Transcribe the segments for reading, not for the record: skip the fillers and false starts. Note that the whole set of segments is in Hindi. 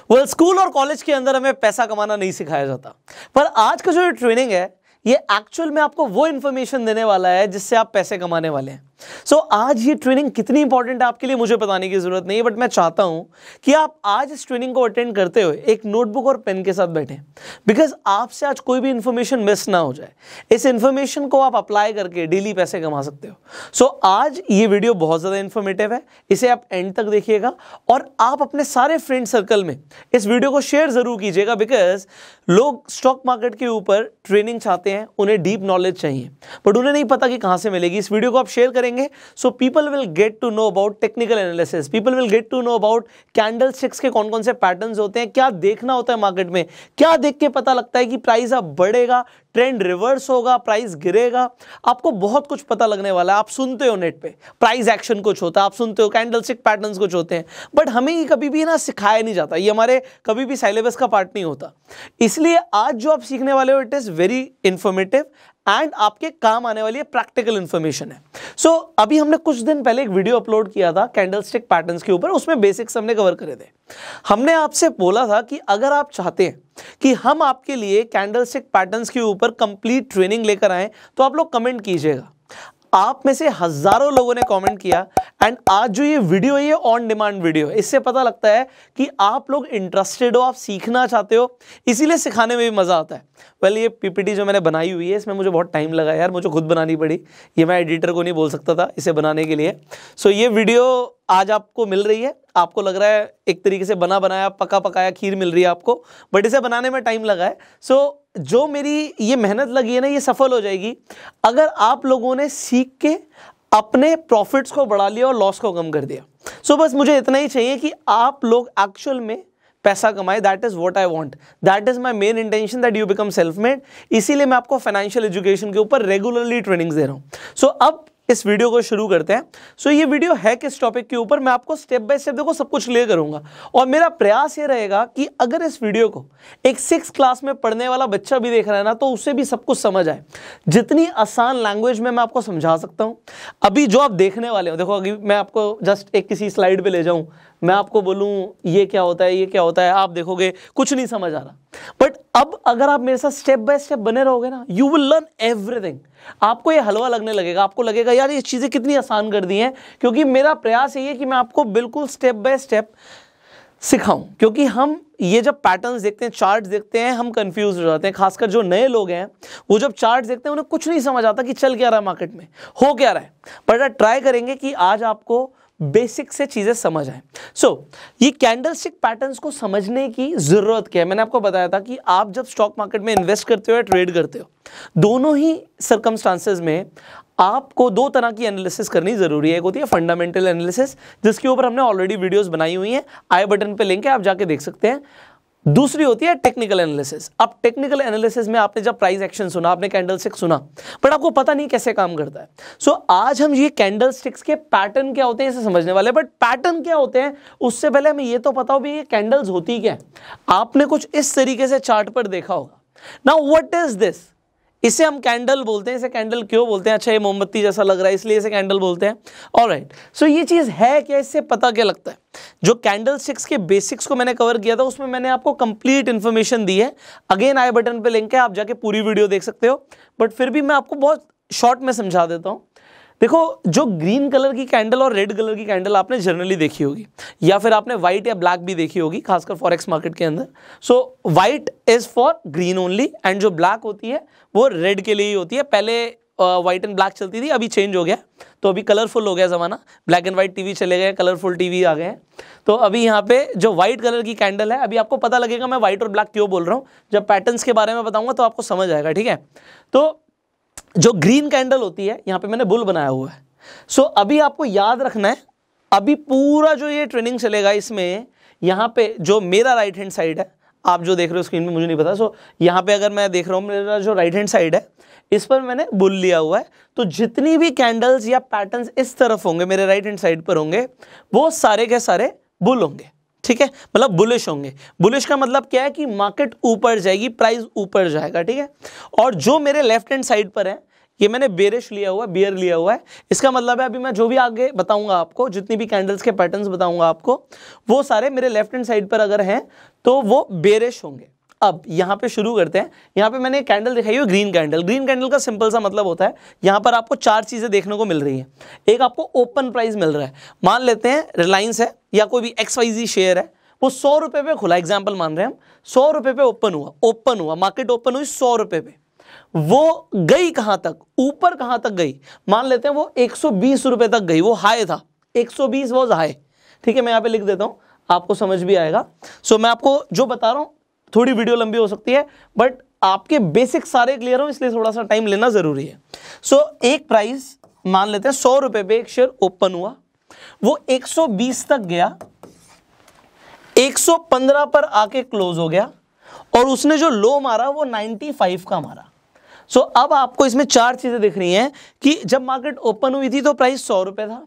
स्कूल और कॉलेज के अंदर हमें पैसा कमाना नहीं सिखाया जाता, पर आज का जो ट्रेनिंग है ये एक्चुअल में आपको वो इन्फॉर्मेशन देने वाला है जिससे आप पैसे कमाने वाले हैं। आज ये ट्रेनिंग कितनी इंपॉर्टेंट है आपके लिए मुझे बताने की जरूरत नहीं है, बट मैं चाहता हूं कि आप आज इस ट्रेनिंग को अटेंड करते हुए एक नोटबुक और पेन के साथ बैठें, बिकॉज आपसे आज कोई भी इंफॉर्मेशन मिस ना हो जाए। इस इंफॉर्मेशन को आप अप्लाई करके डेली पैसे कमा सकते हो। आज ये वीडियो बहुत ज्यादा इंफॉर्मेटिव है, इसे आप एंड तक देखिएगा और आप अपने सारे फ्रेंड सर्कल में इस वीडियो को शेयर जरूर कीजिएगा, बिकॉज लोग स्टॉक मार्केट के ऊपर ट्रेनिंग चाहते हैं, उन्हें डीप नॉलेज चाहिए, बट उन्हें नहीं पता कि कहां से मिलेगी। इस वीडियो को आप शेयर करेंगे so people will get to know about technical analysis, people will get to know about candlesticks के कौन कौन से पैटर्न्स होते हैं, क्या देखना होता है मार्केट में, क्या देख के पता लगता है कि प्राइस अब बढ़ेगा, ट्रेंड रिवर्स होगा, प्राइस गिरेगा। आपको बहुत कुछ पता लगने वाला है। आप सुनते हो नेट पे प्राइस एक्शन कुछ होता है, आप सुनते हो कैंडलस्टिक पैटर्न्स कुछ होते हैं, बट हमें ये कभी भी ना सिखाया नहीं जाता, ये हमारे कभी भी सिलेबस का पार्ट नहीं होता। इसलिए आज जो आप सीखने वाले हो it is very informative and आपके काम आने वाली प्रैक्टिकल इंफॉर्मेशन है। अभी हमने कुछ दिन पहले एक वीडियो अपलोड किया था कैंडलस्टिक पैटर्न्स के ऊपर, उसमें बेसिक्स हमने कवर करे थे। हमने आपसे बोला था कि अगर आप चाहते हैं कि हम आपके लिए कैंडलस्टिक पैटर्न्स के ऊपर कंप्लीट ट्रेनिंग लेकर आए तो आप लोग कमेंट कीजिएगा। आप में से हजारों लोगों ने कमेंट किया एंड आज जो ये वीडियो है ये ऑन डिमांड वीडियो है। इससे पता लगता है कि आप लोग इंटरेस्टेड हो, आप सीखना चाहते हो, इसीलिए सिखाने में भी मजा आता है। ये पीपीटी जो मैंने बनाई हुई है इसमें मुझे बहुत टाइम लगा यार, मुझे खुद बनानी पड़ी, ये मैं एडिटर को नहीं बोल सकता था इसे बनाने के लिए। ये वीडियो आज आपको मिल रही है, आपको लग रहा है एक तरीके से बना बनाया पका पकाया खीर मिल रही है आपको, बट इसे बनाने में टाइम लगा है। जो मेरी ये मेहनत लगी है ना ये सफल हो जाएगी अगर आप लोगों ने सीख के अपने प्रॉफिट्स को बढ़ा लिया और लॉस को कम कर दिया। बस मुझे इतना ही चाहिए कि आप लोग एक्चुअल में पैसा कमाए। That is what I want, that is my main intention that you become self made. इसीलिए मैं आपको फाइनेंशियल एजुकेशन के ऊपर रेगुलरली ट्रेनिंग्स दे रहा हूं। अब इस वीडियो को शुरू करते हैं। ये वीडियो है किस टॉपिक के ऊपर, मैं आपको स्टेप बाय स्टेप देखो सब कुछ क्लियर करूंगा और मेरा प्रयास ये रहेगा कि अगर इस वीडियो को एक 6th क्लास में पढ़ने वाला बच्चा भी देख रहा है ना तो उससे भी सब कुछ समझ आए। जितनी आसान लैंग्वेज में मैं आपको समझा सकता हूं। अभी जो आप देखने वाले हो, देखो अभी मैं आपको जस्ट एक किसी स्लाइड पे ले जाऊं, मैं आपको बोलूं ये क्या होता है ये क्या होता है, आप देखोगे कुछ नहीं समझ आ रहा, बट अब अगर आप मेरे साथ स्टेप बाय स्टेप बने रहोगे ना यू विल लर्न एवरीथिंग। आपको ये हलवा लगने लगेगा, आपको लगेगा यार ये चीजें कितनी आसान कर दी हैं, क्योंकि मेरा प्रयास ये है कि मैं आपको बिल्कुल स्टेप बाय स्टेप सिखाऊं। क्योंकि हम ये जब पैटर्न्स देखते हैं, चार्ट्स देखते हैं, हम कंफ्यूज हो जाते हैं। खासकर जो नए लोग हैं वो जब चार्ट्स देखते हैं उन्हें कुछ नहीं समझ आता कि चल क्या रहा है मार्केट में, हो क्या रहा है। बट ट्राई करेंगे कि आज आपको बेसिक से चीजें समझ आए। ये कैंडलस्टिक पैटर्न्स को समझने की जरूरत क्या है, मैंने आपको बताया था कि आप जब स्टॉक मार्केट में इन्वेस्ट करते हो या ट्रेड करते हो, दोनों ही सर्कमस्टांसेस में आपको दो तरह की एनालिसिस करनी जरूरी है। एक होती है फंडामेंटल एनालिसिस, जिसके ऊपर हमने ऑलरेडी वीडियोस बनाई हुई हैं, आई बटन पे लिंक है, आप जाके देख सकते हैं। दूसरी होती है टेक्निकल एनालिसिस। अब टेक्निकल एनालिसिस में आपने जब प्राइस एक्शन सुना, आपने कैंडलस्टिक सुना, बट आपको पता नहीं कैसे काम करता है। आज हम ये कैंडलस्टिक्स के पैटर्न क्या होते हैं इसे समझने वाले। बट पैटर्न क्या होते हैं उससे पहले हमें ये तो पता हो भी ये कैंडल्स होती क्या है। आपने कुछ इस तरीके से चार्ट पर देखा होगा। नाउ व्हाट इज दिस, इसे हम कैंडल बोलते हैं। इसे कैंडल क्यों बोलते हैं? अच्छा ये मोमबत्ती जैसा लग रहा है इसलिए इसे कैंडल बोलते हैं। ऑलराइट, ये चीज है क्या, इससे पता क्या लगता है? जो कैंडलस्टिक्स के बेसिक्स को मैंने कवर किया था उसमें मैंने आपको कंप्लीट इंफॉर्मेशन दी है। अगेन आई बटन पे लिंक है, आप जाके पूरी वीडियो देख सकते हो, बट फिर भी मैं आपको बहुत शॉर्ट में समझा देता हूं। देखो, जो ग्रीन कलर की कैंडल और रेड कलर की कैंडल आपने जनरली देखी होगी, या फिर आपने व्हाइट या ब्लैक भी देखी होगी, खासकर फॉरेक्स मार्केट के अंदर। White is for green only and जो ब्लैक होती है वो रेड के लिए ही होती है। पहले व्हाइट एंड ब्लैक चलती थी, अभी चेंज हो गया, तो अभी कलरफुल हो गया ज़माना, ब्लैक एंड व्हाइट टीवी चले गए, कलरफुल टीवी आ गए हैं। तो अभी यहाँ पे जो व्हाइट कलर की कैंडल है, अभी आपको पता लगेगा मैं व्हाइट और ब्लैक क्यों बोल रहा हूँ, जब पैटर्न्स के बारे में बताऊंगा तो आपको समझ आएगा, ठीक है। तो जो ग्रीन कैंडल होती है, यहाँ पे मैंने बुल बनाया हुआ है। अभी आपको याद रखना है, अभी पूरा जो ये ट्रेनिंग चलेगा इसमें यहाँ पे जो मेरा राइट हैंड साइड है, आप जो देख रहे हो स्क्रीन में मुझे नहीं पता, यहाँ पे अगर मैं देख रहा हूँ मेरा जो राइट हैंड साइड है इस पर मैंने बुल लिया हुआ है। तो जितनी भी कैंडल्स या पैटर्न्स इस तरफ होंगे, मेरे राइट हैंड साइड पर होंगे, वो सारे के सारे बुल होंगे, ठीक है, मतलब बुलिश होंगे। बुलिश का मतलब क्या है कि मार्केट ऊपर जाएगी, प्राइस ऊपर जाएगा, ठीक है। और जो मेरे लेफ्ट हैंड साइड पर है ये मैंने बेरिश लिया हुआ है, बियर लिया हुआ है। इसका मतलब है अभी मैं जो भी आगे बताऊंगा आपको, जितनी भी कैंडल्स के पैटर्न्स बताऊंगा आपको, वो सारे मेरे लेफ्ट हैंड साइड पर अगर हैं तो वो बेरिश होंगे। अब यहाँ पे शुरू करते हैं। यहाँ पे मैंने कैंडल दिखाई है ग्रीन कैंडल। ग्रीन कैंडल का सिंपल सा मतलब होता है, यहाँ पर आपको 4 चीजें देखने को मिल रही हैं। एक, आपको ओपन प्राइस मिल रहा है। मान लेते हैं रिलायंस है या कोई भी XYZ शेयर है, वो 100 रुपए पे खुला, एग्जाम्पल मान रहे हैं हम, 100 रुपए पे ओपन हुआ, मार्केट ओपन हुई 100 रुपए पे। वो गई कहां तक, ऊपर कहां तक गई, मान लेते हैं वो 120 रुपए तक गई, वो हाई था, 120 वॉज हाई। ठीक है, मैं यहाँ पे लिख देता हूं, आपको समझ भी आएगा। सो मैं आपको जो बता रहा हूं, थोड़ी वीडियो लंबी हो सकती है बट आपके बेसिक सारे क्लियर हो, इसलिए थोड़ा सा टाइम लेना जरूरी है। सो एक प्राइस मान लेते हैं 100 रुपए पे एक शेयर ओपन हुआ, वो 120 तक गया, 115 पर आके क्लोज हो गया और उसने जो लो मारा वो 95 का मारा। सो अब आपको इसमें 4 चीजें दिख रही हैं कि जब मार्केट ओपन हुई थी तो प्राइस 100 रुपए था।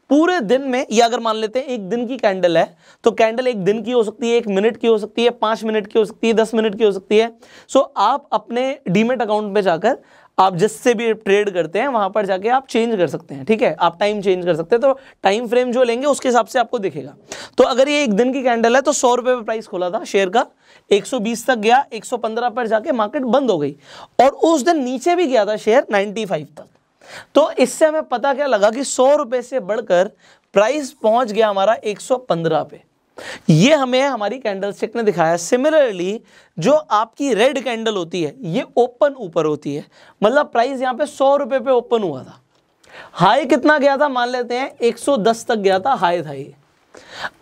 पूरे दिन में, या अगर मान लेते हैं एक दिन की कैंडल है, तो कैंडल एक दिन की हो सकती है, 1 मिनट की हो सकती है, 5 मिनट की हो सकती है, 10 मिनट की हो सकती है। सो आप अपने डीमेट अकाउंट पे जाकर आप जिससे भी ट्रेड करते हैं वहां पर जाके आप चेंज कर सकते हैं। ठीक है, आप टाइम चेंज कर सकते हैं, तो टाइम फ्रेम जो लेंगे उसके हिसाब से आपको दिखेगा। तो अगर ये एक दिन की कैंडल है तो 100 रुपए पे प्राइस खोला था शेयर का, 120 तक गया, 115 पर जाके मार्केट बंद हो गई और उस दिन नीचे भी गया था शेयर 95 तक। तो इससे हमें पता क्या लगा कि 100 रुपए से बढ़कर प्राइस पहुंच गया हमारा 115 पे। ये हमें हमारी कैंडलस्टिक ने दिखाया। सिमिलरली जो आपकी रेड कैंडल होती है, ये ओपन ऊपर होती है, मतलब प्राइस यहां पे 100 रुपए पे ओपन हुआ था, हाई कितना गया था, मान लेते हैं 110 तक गया था, हाई था ये।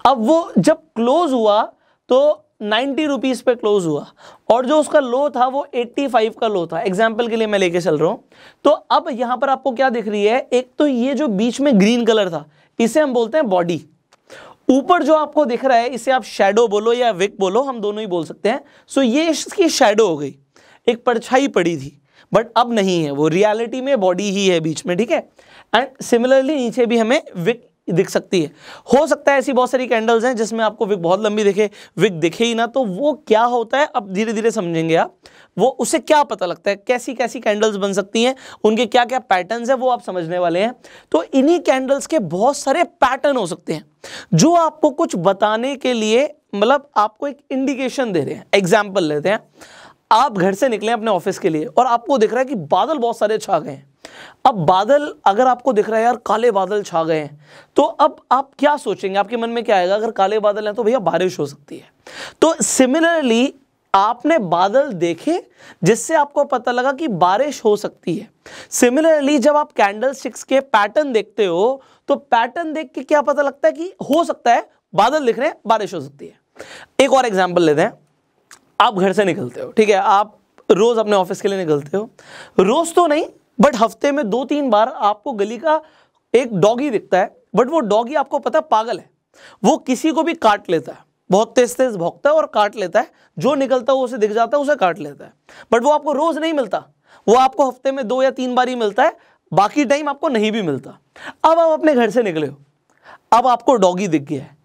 अब वो जब क्लोज हुआ तो 90 रुपीज पे क्लोज हुआ और जो उसका लो था वो 85 का लो था, एग्जाम्पल के लिए मैं लेके चल रहा हूं। तो अब यहां पर आपको क्या दिख रही है, एक तो ये जो बीच में ग्रीन कलर था, इसे हम बोलते हैं बॉडी। ऊपर जो आपको दिख रहा है इसे आप शैडो बोलो या विक बोलो, हम दोनों ही बोल सकते हैं। सो ये इसकी शैडो हो गई, एक परछाई पड़ी थी, बट अब नहीं है, वो रियलिटी में बॉडी ही है बीच में। ठीक है, एंड सिमिलरली नीचे भी हमें विक दिख सकती है। हो सकता है ऐसी बहुत सारी कैंडल्स हैं जिसमें आपको विक बहुत लंबी दिखे, विक दिखे ही ना, तो वो क्या होता है अब धीरे धीरे समझेंगे आप। वो उससे क्या पता लगता है, कैसी कैसी कैंडल्स बन सकती हैं, उनके क्या क्या पैटर्न्स हैं, वो आप समझने वाले हैं। तो इन्हीं कैंडल्स के बहुत सारे पैटर्न हो सकते हैं जो आपको कुछ बताने के लिए, मतलब आपको एक इंडिकेशन दे रहे हैं। एग्जाम्पल लेते हैं, आप घर से निकले अपने ऑफिस के लिए और आपको दिख रहा है कि बादल बहुत सारे छा गए हैं। अब बादल अगर आपको दिख रहा है यार काले बादल छा गए हैं, तो अब आप क्या सोचेंगे, आपके मन में क्या आएगा, अगर काले बादल हैं तो भैया बारिश हो सकती है। तो सिमिलरली आपने बादल देखे जिससे आपको पता लगा कि बारिश हो सकती है। सिमिलरली जब आप कैंडलस्टिक्स के पैटर्न देखते हो तो पैटर्न देख के क्या पता लगता है कि हो सकता है बादल दिख रहे हैं, बारिश हो सकती है। एक और एग्जाम्पल लेते हैं, आप घर से निकलते हो, ठीक है, आप रोज अपने ऑफिस के लिए निकलते हो, रोज तो नहीं बट हफ्ते में 2-3 बार आपको गली का एक डॉगी दिखता है, बट वो डॉगी आपको पता है पागल है, वो किसी को भी काट लेता है, बहुत तेज तेज भौंकता है और काट लेता है, जो निकलता है वो उसे दिख जाता है, उसे काट लेता है, बट वो आपको रोज नहीं मिलता, वो आपको हफ्ते में 2 या 3 बार ही मिलता है, बाकी टाइम आपको नहीं भी मिलता। अब आप अपने घर से निकले हो, अब आपको डॉगी दिख गया है,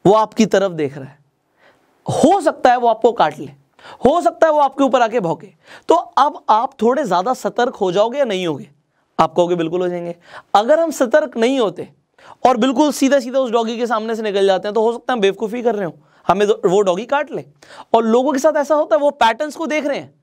वो आपकी तरफ देख रहा है, हो सकता है वो आपको काट ले, हो सकता है वो आपके ऊपर आके भौंके, तो अब आप थोड़े ज्यादा सतर्क हो जाओगे या नहीं होगे? आप कहोगे बिल्कुल हो जाएंगे। अगर हम सतर्क नहीं होते और बिल्कुल सीधा सीधा उस डॉगी के सामने से निकल जाते हैं तो हो सकता है हम बेवकूफ़ी कर रहे हो, हमें वो डॉगी काट ले। और लोगों के साथ ऐसा होता है, वो पैटर्न्स को देख रहे हैं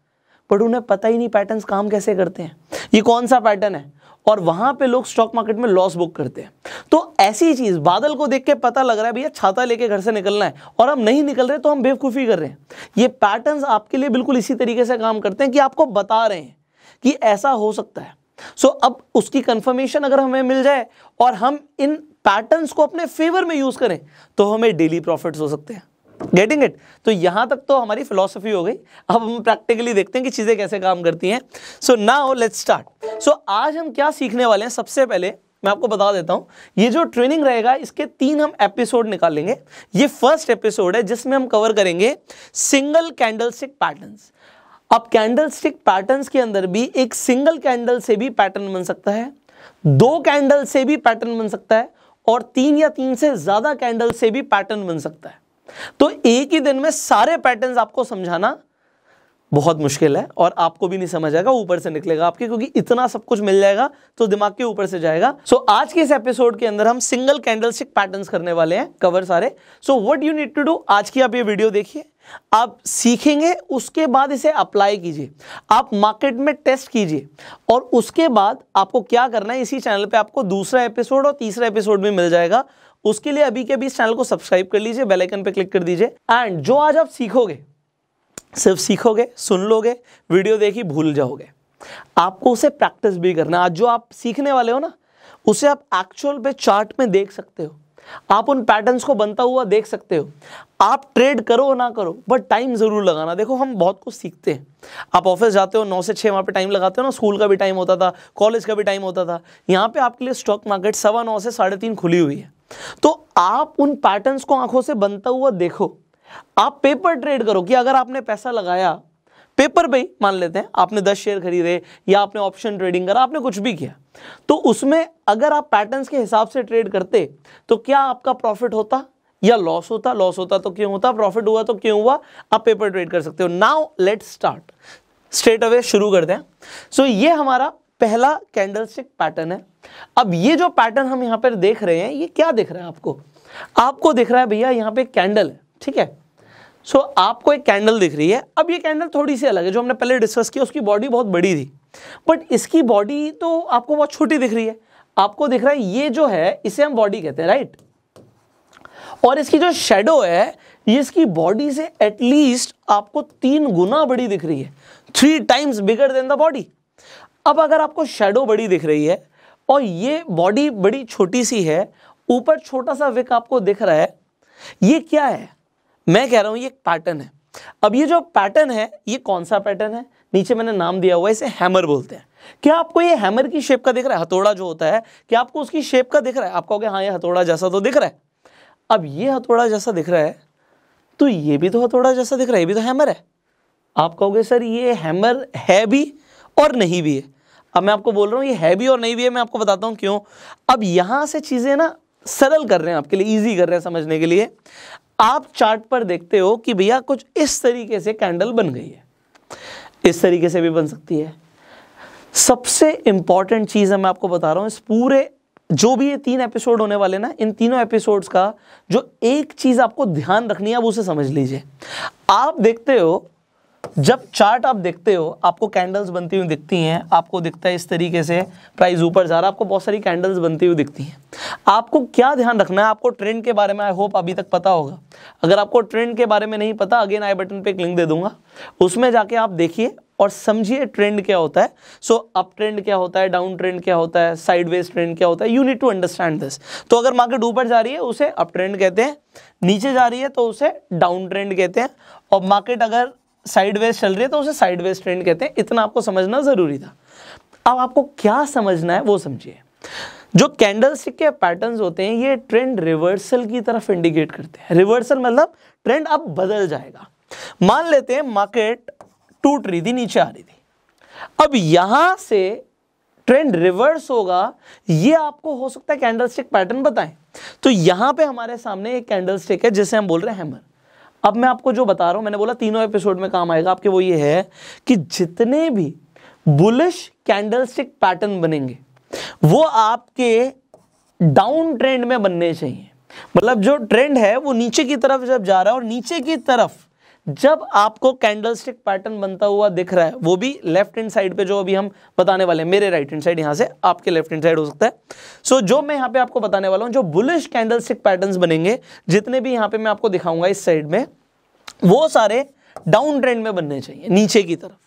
बट उन्हें पता ही नहीं पैटर्न्स काम कैसे करते हैं, ये कौन सा पैटर्न है, और वहां पे लोग स्टॉक मार्केट में लॉस बुक करते हैं। तो ऐसी चीज, बादल को देख के पता लग रहा है भैया छाता लेके घर से निकलना है और हम नहीं निकल रहे तो हम बेवकूफ़ी कर रहे हैं। ये पैटर्न्स आपके लिए बिल्कुल इसी तरीके से काम करते हैं कि आपको बता रहे हैं कि ऐसा हो सकता है। सो अब उसकी कंफर्मेशन अगर हमें मिल जाए और हम इन पैटर्न्स को अपने फेवर में यूज करें तो हमें डेली प्रॉफिट्स हो सकते हैं। Getting it? तो यहां तक तो हमारी फिलॉसफी हो गई। अब हम प्रैक्टिकली देखते हैं कि चीजें कैसे काम करती हैं। So now let's start. So आज हम क्या सीखने वाले हैं, सबसे पहले मैं आपको बता देता हूं, ये जो ट्रेनिंग रहेगा इसके 3 हम एपिसोड निकालेंगे। ये फर्स्ट एपिसोड है जिसमें हम कवर करेंगे सिंगल कैंडलस्टिक पैटर्न्स। अब कैंडलस्टिक पैटर्न्स के अंदर भी एक सिंगल कैंडल से भी पैटर्न बन सकता है, 2 कैंडल से भी पैटर्न बन सकता है और 3 या 3 से ज्यादा कैंडल से भी पैटर्न बन सकता है। तो एक ही दिन में सारे पैटर्न्स आपको समझाना बहुत मुश्किल है और आपको भी नहीं समझ आएगा, ऊपर से निकलेगा आपके, क्योंकि इतना सब कुछ मिल जाएगा तो दिमाग के ऊपर से जाएगा। सो आज के इस एपिसोड के अंदर हम सिंगल कैंडलस्टिक पैटर्न्स करने वाले हैं, कवर सारे। So what you need to do, आज की आप ये वीडियो देखिए, आप सीखेंगे, उसके बाद इसे अप्लाई कीजिए, आप मार्केट में टेस्ट कीजिए, और उसके बाद आपको क्या करना है, इसी चैनल पे आपको दूसरा एपिसोड और तीसरा एपिसोड भी मिल जाएगा। उसके लिए अभी के अभी इस चैनल को सब्सक्राइब कर लीजिए, बेल आइकन पे क्लिक कर दीजिए। एंड जो आज आप सीखोगे, सिर्फ सीखोगे, सुन लोगे, वीडियो देखी भूल जाओगे, आपको उसे प्रैक्टिस भी करना है। आज जो आप सीखने वाले हो ना, उसे आप एक्चुअल पे चार्ट में देख सकते हो, आप उन पैटर्न्स को बनता हुआ देख सकते हो। आप ट्रेड करो ना करो, बट टाइम जरूर लगाना। देखो हम बहुत कुछ सीखते हैं, आप ऑफिस जाते हो 9 से 6 वहाँ पे टाइम लगाते हो ना, स्कूल का भी टाइम होता था, कॉलेज का भी टाइम होता था। यहाँ पे आपके लिए स्टॉक मार्केट 9:15 से 3:30 खुली हुई है, तो आप उन पैटर्न्स को आंखों से बनता हुआ देखो। आप पेपर ट्रेड करो कि अगर आपने पैसा लगाया पेपर पे ही, मान लेते हैं आपने 10 शेयर खरीदे या आपने ऑप्शन ट्रेडिंग करा, आपने कुछ भी किया, तो उसमें अगर आप पैटर्न्स के हिसाब से ट्रेड करते तो क्या आपका प्रॉफिट होता या लॉस होता? लॉस होता तो क्यों होता, प्रॉफिट हुआ तो क्यों हुआ? आप पेपर ट्रेड कर सकते हो। Now let's start, straight away शुरू करते हैं। सो ये हमारा पहला कैंडलस्टिक पैटर्न है। अब ये जो पैटर्न हम यहाँ पर देख रहे हैं, ये क्या दिख रहा है आपको? आपको दिख रहा है भैया यहाँ पे कैंडल है, ठीक है। सो आपको एक कैंडल दिख रही है। अब ये कैंडल थोड़ी सी अलग है, जो हमने पहले डिस्कस किया उसकी बॉडी बहुत बड़ी थी, बट इसकी बॉडी तो आपको बहुत छोटी दिख रही है। आपको दिख रहा है ये जो है इसे हम बॉडी कहते हैं, राइट। और इसकी जो शेडो है ये इसकी बॉडी से एटलीस्ट आपको 3 गुना बड़ी दिख रही है, 3 times bigger than the body. अब अगर आपको शेडो बड़ी दिख रही है और ये बॉडी बड़ी छोटी सी है, ऊपर छोटा सा विक आपको दिख रहा है, ये क्या है? मैं कह रहा हूं ये एक पैटर्न है। अब ये जो पैटर्न है ये कौन सा पैटर्न है? नीचे मैंने नाम दिया हुआ है, इसे हैमर बोलते हैं। क्या आपको ये हैमर की शेप का दिख रहा है? हथौड़ा जो होता है, क्या आपको उसकी शेप का दिख रहा है? आप कहोगे हाँ ये हथौड़ा जैसा तो दिख रहा है। अब ये हथौड़ा जैसा दिख रहा है तो ये भी तो हथौड़ा जैसा दिख रहा है, ये भी तो हैमर है। आप कहोगे सर ये हैमर है भी और नहीं भी है। अब मैं आपको बोल रहा हूँ ये है भी और नहीं भी है, मैं आपको बताता हूँ क्यों। अब यहां से चीजें ना सरल कर रहे हैं आपके लिए, ईजी कर रहे हैं समझने के लिए। आप चार्ट पर देखते हो कि भैया कुछ इस तरीके से कैंडल बन गई है, इस तरीके से भी बन सकती है। सबसे इंपॉर्टेंट चीज है, मैं आपको बता रहा हूं, इस पूरे जो भी ये 3 एपिसोड होने वाले ना, इन तीनों एपिसोड्स का जो एक चीज आपको ध्यान रखनी है, आप उसे समझ लीजिए। आप देखते हो, जब चार्ट आप देखते हो, आपको कैंडल्स बनती हुई दिखती हैं, आपको दिखता है इस तरीके से प्राइस ऊपर जा रहा है, आपको बहुत सारी कैंडल्स बनती हुई दिखती हैं। आपको क्या ध्यान रखना है? आपको ट्रेंड के बारे में आई होप अभी तक पता होगा। अगर आपको ट्रेंड के बारे में नहीं पता, अगेन आई बटन पे एक लिंक दे दूंगा, उसमें जाके आप देखिए और समझिए ट्रेंड क्या होता है। सो अप ट्रेंड क्या होता है, डाउन ट्रेंड क्या होता है, साइडवेज ट्रेंड क्या होता है, you need to understand this. तो अगर मार्केट ऊपर जा रही है उसे अप ट्रेंड कहते हैं, नीचे जा रही है तो उसे डाउन ट्रेंड कहते हैं, और मार्केट अगर साइडवेज चल रही है तो उसे साइडवेज ट्रेंड कहते हैं। इतना आपको समझना जरूरी था। अब आपको क्या समझना है वो समझिए। जो कैंडलस्टिक के पैटर्न्स होते हैं ये ट्रेंड रिवर्सल की तरफ इंडिकेट करते हैं। रिवर्सल मतलब ट्रेंड अब बदल जाएगा। मान लेते हैं मार्केट टूट रही थी, नीचे आ रही थी, अब यहां से ट्रेंड रिवर्स होगा, ये आपको हो सकता है कैंडलस्टिक पैटर्न बताएं। तो यहां पे हमारे सामने एक कैंडलस्टिक है जिसे हम बोल रहे हैं हैमर। अब मैं आपको जो बता रहा हूं, मैंने बोला तीनों एपिसोड में काम आएगा आपके, वो ये है कि जितने भी बुलिश कैंडलस्टिक पैटर्न बनेंगे वो आपके डाउन ट्रेंड में बनने चाहिए। मतलब जो ट्रेंड है वो नीचे की तरफ जब जा रहा है, और नीचे की तरफ जब आपको कैंडलस्टिक पैटर्न बनता हुआ दिख रहा है, वो भी लेफ्ट हैंड साइड पे, जो अभी हम बताने वाले हैं, मेरे राइट हैंड साइड, यहां से आपके लेफ्ट हैंड साइड हो सकता है। सो जो मैं यहां पे आपको बताने वाला हूं, जो बुलिश कैंडलस्टिक पैटर्न्स बनेंगे, जितने भी यहां पे मैं आपको दिखाऊंगा इस साइड में, वो सारे डाउन ट्रेंड में बनने चाहिए, नीचे की तरफ।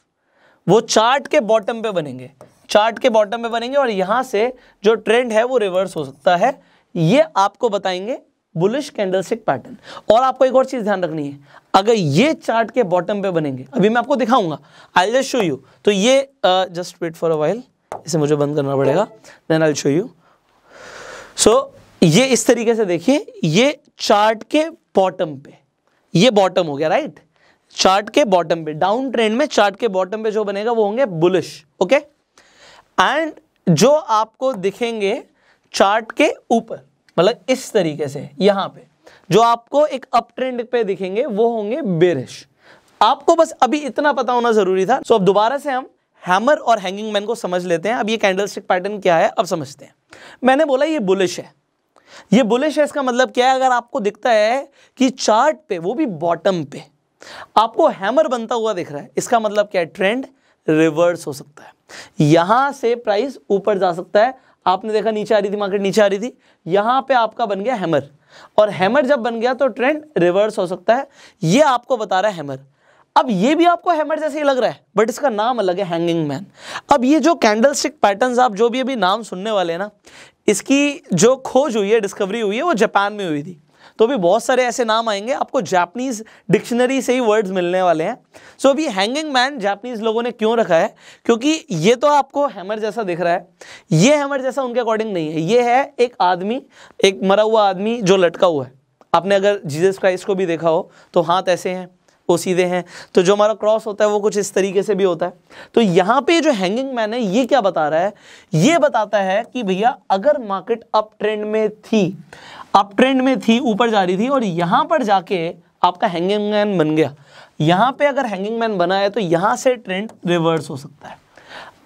वो चार्ट के बॉटम पे बनेंगे, चार्ट के बॉटम पे बनेंगे, और यहां से जो ट्रेंड है वो रिवर्स हो सकता है। ये आपको बताएंगे बुलिश कैंडलस्टिक पैटर्न। और आपको एक और चीज ध्यान रखनी है, अगर ये चार्ट के बॉटम पे बनेंगे, अभी मैं आपको दिखाऊंगा, आई जस्ट शो यू। तो ये just wait for a while, इसे मुझे बंद करना पड़ेगा, then I will show you. So ये इस तरीके से देखिए, ये चार्ट के बॉटम पे, ये बॉटम हो गया, राइट। चार्ट के बॉटम पे, डाउन ट्रेंड में चार्ट के बॉटम पे जो बनेगा वो होंगे बुलिश, ओके। एंड जो आपको दिखेंगे चार्ट के ऊपर, मतलब इस तरीके से, यहां पे जो आपको एक अप ट्रेंड पे दिखेंगे वो होंगे बेरिश। आपको बस अभी इतना पता होना जरूरी था। सो अब दोबारा से हम हैमर और हैंगिंग मैन को समझ लेते हैं। अब ये कैंडलस्टिक पैटर्न क्या है अब समझते हैं। मैंने बोला ये बुलिश है, ये बुलिश है, इसका मतलब क्या है? अगर आपको दिखता है कि चार्ट पे, वो भी बॉटम पे, आपको हैमर बनता हुआ दिख रहा है, इसका मतलब क्या है? ट्रेंड रिवर्स हो सकता है, यहां से प्राइस ऊपर जा सकता है। आपने देखा नीचे आ रही थी, मार्केट नीचे आ रही थी, यहां पे आपका बन गया हैमर, और हैमर जब बन गया तो ट्रेंड रिवर्स हो सकता है। ये आपको बता रहा है हैमर। अब ये भी आपको हैमर जैसे ही लग रहा है, बट इसका नाम अलग है, हैंगिंग मैन। अब ये जो कैंडलस्टिक पैटर्न्स आप जो भी अभी नाम सुनने वाले हैं ना, इसकी जो खोज हुई है, डिस्कवरी हुई है, वो जापान में हुई थी। तो भी बहुत सारे ऐसे नाम आएंगे, आपको जापानीज डिक्शनरी से ही वर्ड्स मिलने वाले हैं। सो अभी हैंगिंग मैन जापानीज लोगों ने क्यों रखा है? क्योंकि ये तो आपको हैमर जैसा दिख रहा है, ये हैमर जैसा उनके अकॉर्डिंग नहीं है। ये है एक आदमी, एक मरा हुआ आदमी जो लटका हुआ है। आपने अगर जीसस क्राइस्ट को भी देखा हो तो हाथ ऐसे हैं, वो सीधे हैं, तो जो हमारा क्रॉस होता है वो कुछ इस तरीके से भी होता है। तो यहाँ पे जो हैंगिंग मैन है ये क्या बता रहा है? ये बताता है कि भैया अगर मार्केट अप ट्रेंड में थी, अप ट्रेंड में थी, ऊपर जा रही थी, और यहाँ पर जाके आपका हैंगिंग मैन बन गया, यहाँ पे अगर हैंगिंग मैन बना है तो यहाँ से ट्रेंड रिवर्स हो सकता है।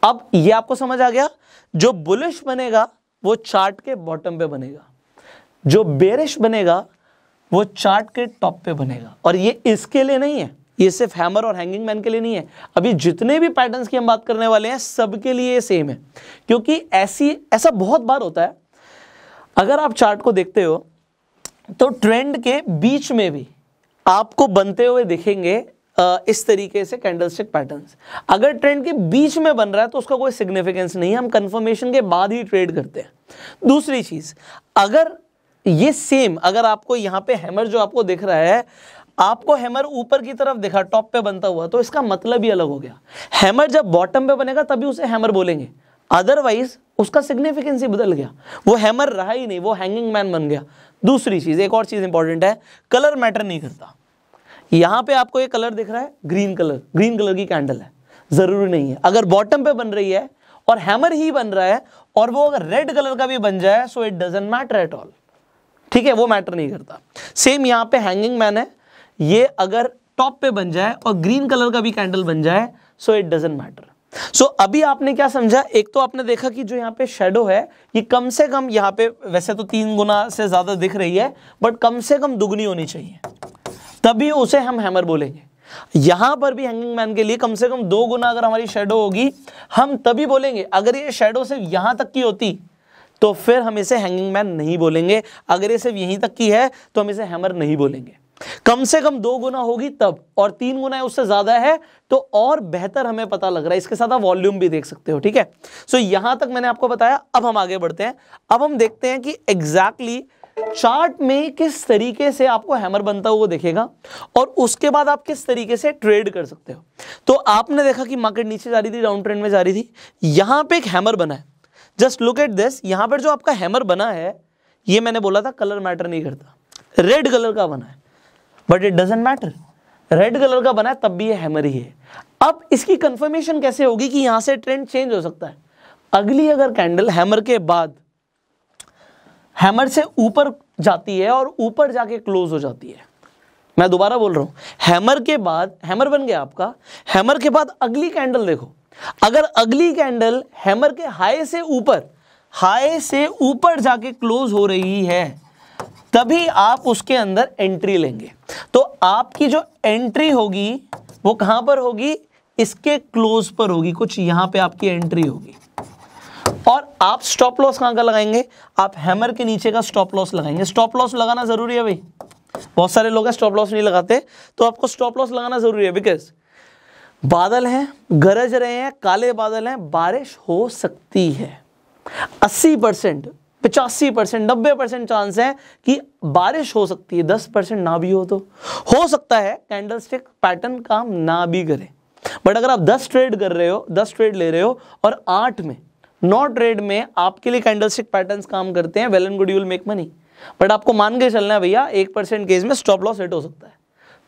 अब ये आपको समझ आ गया? जो बुलिश बनेगा वो चार्ट के बॉटम पे बनेगा, जो बेरिश बनेगा वो चार्ट के टॉप पे बनेगा। और ये इसके लिए नहीं है, ये सिर्फ हैमर और हैंगिंग मैन के लिए नहीं है, अभी जितने भी पैटर्न्स की हम बात करने वाले हैं सबके लिए सेम है। क्योंकि ऐसा बहुत बार होता है, अगर आप चार्ट को देखते हो तो ट्रेंड के बीच में भी आपको बनते हुए दिखेंगे इस तरीके से कैंडलस्टिक पैटर्न्स। अगर ट्रेंड के बीच में बन रहा है तो उसका कोई सिग्निफिकेंस नहीं है, हम कंफर्मेशन के बाद ही ट्रेड करते हैं। दूसरी चीज, अगर ये सेम, अगर आपको यहाँ पे हैमर जो आपको दिख रहा है, आपको हैमर ऊपर की तरफ दिखा, टॉप पे बनता हुआ, तो इसका मतलब ही अलग हो गया। हैमर जब बॉटम पे बनेगा तभी उसे हैमर बोलेंगे, अदरवाइज उसका सिग्निफिकेंस ही बदल गया, वो हैमर रहा ही नहीं, वो हैंगिंग मैन बन गया। दूसरी चीज, एक और चीज इंपॉर्टेंट है, कलर मैटर नहीं करता। यहां पे आपको ये कलर दिख रहा है, ग्रीन कलर, ग्रीन कलर की कैंडल है, जरूरी नहीं है। अगर बॉटम पे बन रही है और हैमर ही बन रहा है और वो अगर रेड कलर का भी बन जाए, so it doesn't matter at all. ठीक है, वो मैटर नहीं करता। सेम यहां पे हैंगिंग मैन है, ये अगर टॉप पे बन जाए और ग्रीन कलर का भी कैंडल बन जाए, सो इट डजंट मैटर। सो अभी आपने क्या समझा? एक तो आपने देखा कि जो यहाँ पे शेडो है ये कम से कम, यहाँ पे वैसे तो 3 गुना से ज्यादा दिख रही है, बट कम से कम दुगनी होनी चाहिए, तभी उसे हम हैमर बोलेंगे। यहां पर भी हैंगिंग मैन के लिए कम से कम 2 गुना अगर हमारी शेडो होगी, हम तभी बोलेंगे। अगर ये शेडो सिर्फ यहां तक की होती तो फिर हम इसे हैंगिंग मैन नहीं बोलेंगे, अगर ये सिर्फ यहीं तक की है तो हम इसे हैमर नहीं बोलेंगे। कम से कम 2 गुना होगी तब, और 3 गुना है उससे ज्यादा है तो और बेहतर हमें पता लग रहा है। इसके साथ आप वॉल्यूम भी देख सकते हो। ठीक है, सो यहां तक मैंने आपको बताया। अब हम आगे बढ़ते हैं, अब हम देखते हैं कि एग्जैक्टली चार्ट में किस तरीके से आपको हैमर बनता हुआ दिखेगा और उसके बाद आप किस तरीके से ट्रेड कर सकते हो। तो आपने देखा कि मार्केट नीचे जा रही थी, डाउन ट्रेंड में जा रही थी, यहां पे एक हैमर बना है। जस्ट लुक एट दिस, यहां पर जो आपका हैमर बना है, ये मैंने बोला था कलर मैटर नहीं करता, रेड कलर का बना है, but it doesn't matter, red colour का बना है तब भी ये हैमर ही है। अब इसकी कंफर्मेशन कैसे होगी कि यहां से ट्रेंड चेंज हो सकता है? अगली अगर कैंडल हैमर के बाद हैमर से ऊपर जाती है और ऊपर जाके क्लोज हो जाती है, मैं दोबारा बोल रहा हूं, हैमर के बाद, हैमर बन गया आपका, हैमर के बाद अगली कैंडल देखो, अगर अगली कैंडल हैमर के हाई से ऊपर जाके क्लोज हो रही है, तभी आप उसके अंदर एंट्री लेंगे। तो आपकी जो एंट्री होगी वो कहां पर होगी? इसके क्लोज पर होगी, कुछ यहां पे आपकी एंट्री होगी। और आप स्टॉप लॉस कहां का लगाएंगे? आप हैमर के नीचे का स्टॉप लॉस लगाएंगे। स्टॉप लॉस लगाना जरूरी है भाई, बहुत सारे लोग स्टॉप लॉस नहीं लगाते, तो आपको स्टॉप लॉस लगाना जरूरी है। बिकॉज बादल हैं, गरज रहे हैं, काले बादल हैं, बारिश हो सकती है। 80%, 85%, 90% चांस है कि बारिश हो सकती है, 10% ना भी हो सकता है कैंडलस्टिक पैटर्न काम ना भी करे। बट अगर आप 10 ट्रेड कर रहे हो, 10 ट्रेड ले रहे हो और 8 में 9 ट्रेड में आपके लिए कैंडलस्टिक पैटर्न्स काम करते हैं, well and good, you will make money. But आपको मान के चलना है भैया 1% केस में स्टॉप लॉस हिट हो सकता है,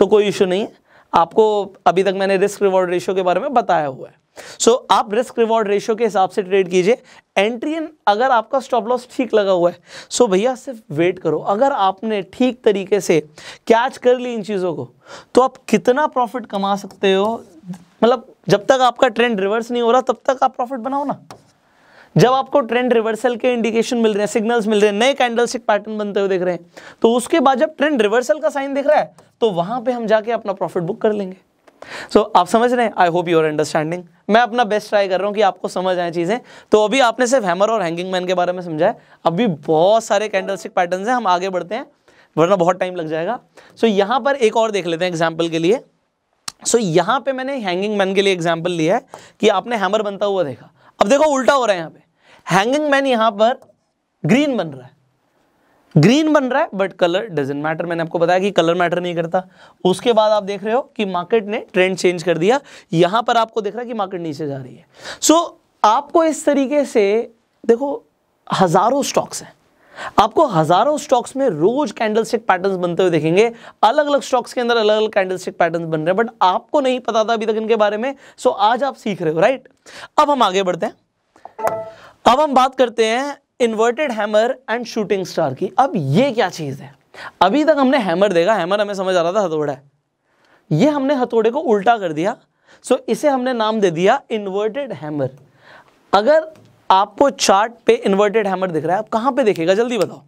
तो कोई इश्यू नहीं है। आपको अभी तक मैंने रिस्क रिवॉर्ड रेशियो के बारे में बताया हुआ है। सो आप रिस्क रिवॉर्ड रेशियो के हिसाब से ट्रेड कीजिए। एंट्री इन, अगर आपका स्टॉप लॉस ठीक लगा हुआ है सो भैया सिर्फ वेट करो। अगर आपने ठीक तरीके से कैच कर ली इन चीज़ों को तो आप कितना प्रॉफिट कमा सकते हो, मतलब जब तक आपका ट्रेंड रिवर्स नहीं हो रहा तब तक आप प्रॉफिट बनाओ ना। जब आपको ट्रेंड रिवर्सल के इंडिकेशन मिल रहे हैं, सिग्नल्स मिल रहे हैं, नए कैंडलस्टिक पैटर्न बनते हुए दिख रहे हैं, तो उसके बाद जब ट्रेंड रिवर्सल का साइन दिख रहा है तो वहां पे हम जाके अपना प्रॉफिट बुक कर लेंगे। सो आप समझ रहे हैं? I hope you are understanding. मैं अपना बेस्ट ट्राई कर रहा हूं कि आपको समझ आए चीजें। तो अभी आपने सिर्फ हैमर और हैंगिंग मैन के बारे में समझा है, अभी बहुत सारे कैंडलस्टिक पैटर्न्स हैं, हम आगे बढ़ते हैं वरना बहुत टाइम लग जाएगा। सो यहां पर एक और देख लेते हैं एग्जाम्पल के लिए। सो यहां पे मैंने हैंगिंग मैन के लिए एग्जाम्पल लिया है कि आपने हैमर बनता हुआ देखा। अब देखो उल्टा हो रहा है, यहाँ पे हैंगिंग मैन यहां पर ग्रीन बन रहा है, ग्रीन बन रहा है बट कलर डजंट मैटर। मैंने आपको बताया कि कलर मैटर नहीं करता। उसके बाद आप देख रहे हो कि मार्केट ने ट्रेंड चेंज कर दिया, यहां पर आपको दिख रहा है कि मार्केट नीचे जा रही है। सो आपको इस तरीके से देखो हजारों स्टॉक्स हैं, आपको हजारों स्टॉक्स में रोज कैंडलस्टिक पैटर्न्स बनते हुए देखेंगे। अलग अलग स्टॉक्स के अंदर अलग अलग कैंडलस्टिक पैटर्न्स बन रहे हैं, बट आपको नहीं पता था अभी तक इनके बारे में। सो आज आप सीख रहे हो, राइट। अब हम आगे बढ़ते हैं, अब हम बात करते हैं inverted hammer and shooting star की। अब ये क्या चीज है? अभी तक हमने हैमर देखा, हैमर हमें समझ आ रहा था हथौड़ा है, ये हमने हथौड़े को उल्टा कर दिया। सो इसे हमने नाम दे दिया इन्वर्टेड हैमर। अगर आपको चार्ट पे इन्वर्टेड हैमर दिख रहा है, आप कहां पे दिखेगा जल्दी बताओ?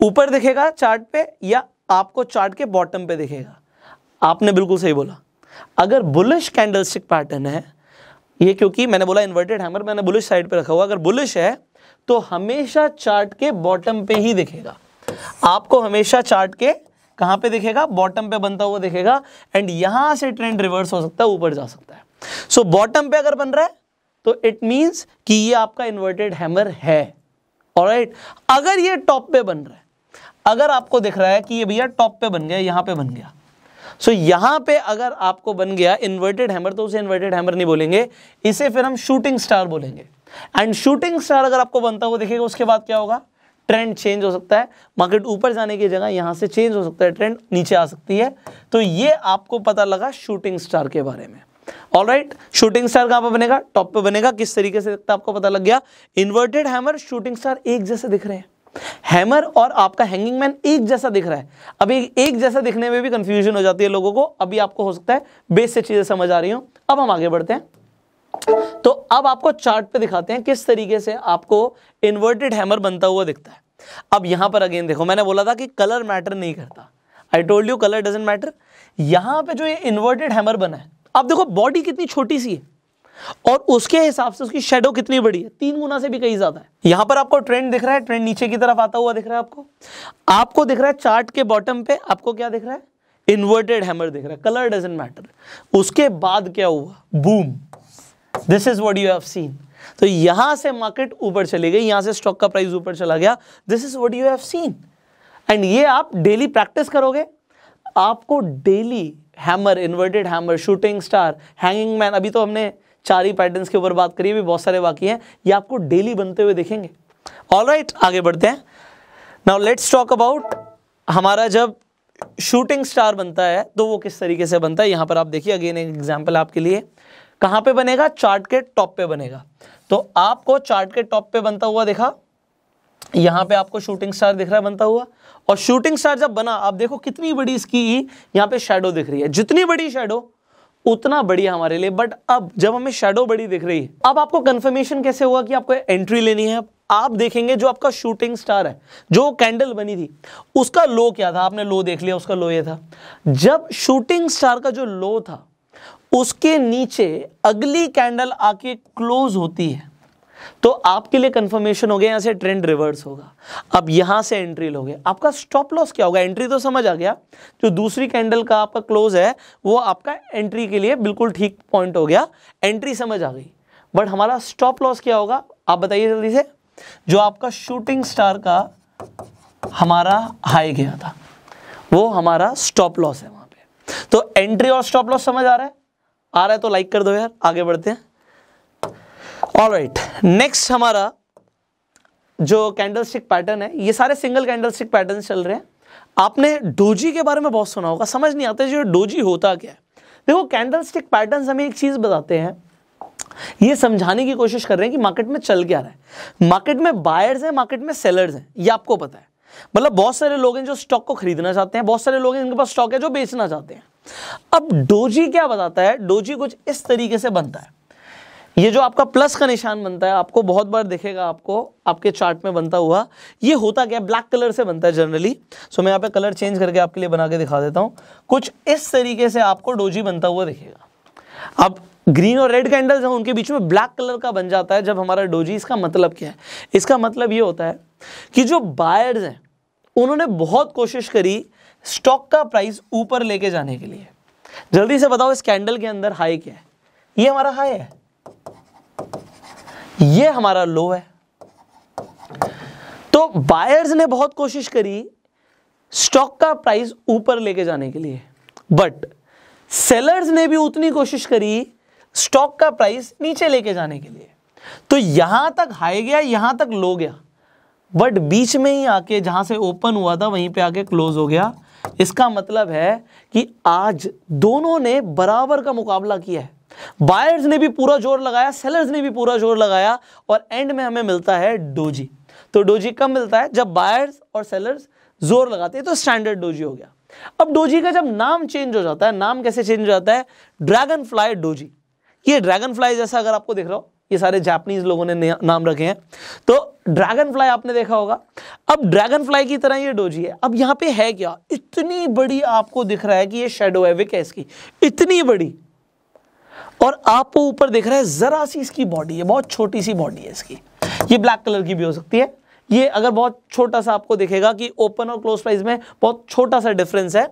ऊपर दिखेगा चार्ट पे या आपको चार्ट के बॉटम पे दिखेगा? आपने बिल्कुल सही बोला। अगर बुलिश कैंडलस्टिक पैटर्न है ये, क्योंकि मैंने बोला इन्वर्टेड हैमर, मैंने बुलिश साइड पे रखा हुआ, अगर बुलिश है तो हमेशा चार्ट के बॉटम पे ही दिखेगा। आपको हमेशा चार्ट के कहां पे दिखेगा? बॉटम पे बनता हुआ दिखेगा। एंड यहां से ट्रेंड रिवर्स हो सकता है, ऊपर जा सकता है। सो बॉटम पे अगर बन रहा है तो इट मींस कि ये आपका इन्वर्टेड हैमर है। ऑलराइट, अगर ये टॉप पे बन रहा है, अगर आपको दिख रहा है कि ये भैया टॉप पे बन गया, यहां पे बन गया, सो यहां पे अगर आपको बन गया इन्वर्टेड हैमर तो उसे इन्वर्टेड हैमर नहीं बोलेंगे, इसे फिर हम शूटिंग स्टार बोलेंगे। एंड शूटिंग स्टार अगर आपको बनता हुआ दिखेगा उसके बाद क्या होगा? ट्रेंड चेंज हो सकता है, मार्केट ऊपर जाने की जगह यहां से चेंज हो सकता है, ट्रेंड नीचे आ सकती है। तो ये आपको पता लगा शूटिंग स्टार के बारे में। ऑलराइट, शूटिंग स्टार कहां पे बनेगा? टॉप पे बनेगा। किस तरीके से दिखता है आपको पता लग गया। इन्वर्टेड हैमर, शूटिंग स्टार एक जैसे दिख रहे हैं, हैमर और आपका हैंगिंग मैन एक जैसा दिख रहा है। अभी एक जैसा दिखने में भी कंफ्यूजन हो जाती है लोगों को, अभी आपको हो सकता है बेस से चीजें समझ आ रही हो। अब हम आगे बढ़ते हैं, तो अब आपको चार्ट पे दिखाते हैं किस तरीके से आपको इन्वर्टेड हैमर बनता हुआ दिखता है। अब यहां पर अगेन देखो, मैंने बोला था कि कलर मैटर नहीं करता, I told you colour doesn't matter. यहां पे जो ये इन्वर्टेड हैमर बना है, अब देखो बॉडी कितनी छोटी सी है और उसके हिसाब से उसकी शेडो कितनी बड़ी है, 3 गुना से भी कहीं ज्यादा है। यहां पर आपको ट्रेंड दिख रहा है, ट्रेंड नीचे की तरफ आता हुआ दिख रहा है आपको दिख रहा है चार्ट के बॉटम पे, आपको क्या दिख रहा है? इन्वर्टेड हैमर दिख रहा है, कलर डजंट मैटर। उसके बाद क्या हुआ? Boom, this is what you have seen. तो यहां से मार्केट ऊपर चली गई, यहां से स्टॉक का प्राइस ऊपर चला गया, this is what you have seen. And ये आप डेली प्रैक्टिस करोगे, आपको daily hammer, inverted hammer, shooting star, hanging man, अभी तो हमने 4 ही पैटर्न्स के ऊपर बात करी, भी बहुत सारे बाकी हैं, ये आपको डेली बनते हुए दिखेंगे। ऑलराइट, आगे बढ़ते हैं। नाउ लेट्स टॉक अबाउट हमारा जब शूटिंग स्टार बनता है तो वो किस तरीके से बनता है। यहां पर आप देखिए, अगेन एक एग्जांपल आपके लिए। कहां पे बनेगा? चार्ट के टॉप पे बनेगा। तो आपको चार्ट के टॉप पे बनता हुआ दिखा, यहां पे आपको शूटिंग स्टार दिख रहा है बनता हुआ, और शूटिंग स्टार जब बना, आप देखो कितनी बड़ी इसकी यहां पे शैडो दिख रही है, जितनी बड़ी शैडो उतना बढ़िया हमारे लिए। बट अब जब हमें शैडो बड़ी दिख रही है, अब आपको कंफर्मेशन कैसे हुआ कि आपको एंट्री लेनी है? आप देखेंगे जो आपका शूटिंग स्टार है, जो कैंडल बनी थी, उसका लो क्या था? आपने लो देख लिया, उसका लो ये था। जब शूटिंग स्टार का जो लो था उसके नीचे अगली कैंडल आके क्लोज होती है, तो आपके लिए कंफर्मेशन हो गया यहां से ट्रेंड रिवर्स होगा। अब यहां से एंट्री लोगे, आपका स्टॉप लॉस क्या होगा? एंट्री तो समझ आ गया, जो दूसरी कैंडल का आपका क्लोज है वो आपका एंट्री के लिए बिल्कुल ठीक पॉइंट हो गया, एंट्री समझ आ गई। बट हमारा स्टॉप लॉस क्या होगा आप बताइए जल्दी से। जो आपका शूटिंग स्टार का हमारा हाई गया था वो हमारा स्टॉप लॉस है वहां पे। तो एंट्री और स्टॉप लॉस समझ आ रहा है? आ रहा है तो लाइक कर दो यार, आगे बढ़ते हैं। ऑलराइट, नेक्स्ट हमारा जो कैंडलस्टिक पैटर्न है, ये सारे सिंगल कैंडलस्टिक पैटर्न चल रहे हैं। आपने डोजी के बारे में बहुत सुना होगा, समझ नहीं आता जो डोजी होता क्या है। देखो कैंडलस्टिक पैटर्न्स हमें एक चीज बताते हैं ये समझाने की कोशिश कर रहे हैं कि मार्केट में चल क्या रहा है। मार्केट में बायर्स हैं, मार्केट में सेलर्स हैं, ये आपको पता है। मतलब बहुत सारे लोग हैं जो स्टॉक को खरीदना चाहते हैं, बहुत सारे लोग हैं जिनके पास स्टॉक है जो बेचना चाहते हैं। अब डोजी क्या बताता है, डोजी कुछ इस तरीके से बनता है। ये जो आपका प्लस का निशान बनता है, आपको बहुत बार दिखेगा, आपको आपके चार्ट में बनता हुआ। ये होता क्या है, ब्लैक कलर से बनता है जनरली। सो मैं यहाँ पे कलर चेंज करके आपके लिए बना के दिखा देता हूँ। कुछ इस तरीके से आपको डोजी बनता हुआ दिखेगा। अब ग्रीन और रेड कैंडल्स हैं, उनके बीच में ब्लैक कलर का बन जाता है जब हमारा डोजी। इसका मतलब क्या है, इसका मतलब ये होता है कि जो बायर्स हैं उन्होंने बहुत कोशिश करी स्टॉक का प्राइस ऊपर लेके जाने के लिए। जल्दी से बताओ इस कैंडल के अंदर हाई क्या है? ये हमारा हाई है, ये हमारा लो है। तो बायर्स ने बहुत कोशिश करी स्टॉक का प्राइस ऊपर लेके जाने के लिए, बट सेलर्स ने भी उतनी कोशिश करी स्टॉक का प्राइस नीचे लेके जाने के लिए। तो यहां तक हाई गया, यहां तक लो गया, बट बीच में ही आके जहां से ओपन हुआ था वहीं पे आके क्लोज हो गया। इसका मतलब है कि आज दोनों ने बराबर का मुकाबला किया है। बायर्स ने भी पूरा जोर लगाया, सेलर्स ने भी पूरा जोर लगाया, और एंड में हमें मिलता है डोजी। तो डोजी कब मिलता है? जब बायर्स और सेलर्स जोर लगाते हैं, तो स्टैंडर्ड डोजी हो गया। अब डोजी का जब नाम चेंज हो जाता है, नाम कैसे चेंज हो जाता है? Dragon fly doji. ये ड्रैगन फ्लाई जैसा अगर आपको दिख रहा हो, ये सारे जापानीज लोगों ने नाम रखे हैं, तो ड्रैगन फ्लाई आपने देखा होगा। अब ड्रैगन फ्लाई की तरह ये डोजी है। अब यहां पे है क्या, इतनी बड़ी आपको दिख रहा है कि ये शेडो है, विक है इसकी, इतनी बड़ी, और आपको ऊपर दिख रहा है जरा सी इसकी बॉडी है, बहुत छोटी सी बॉडी है इसकी। ये ब्लैक कलर की भी हो सकती है। ये अगर बहुत छोटा सा आपको दिखेगा कि ओपन और क्लोज प्राइस में बहुत छोटा सा डिफरेंस है,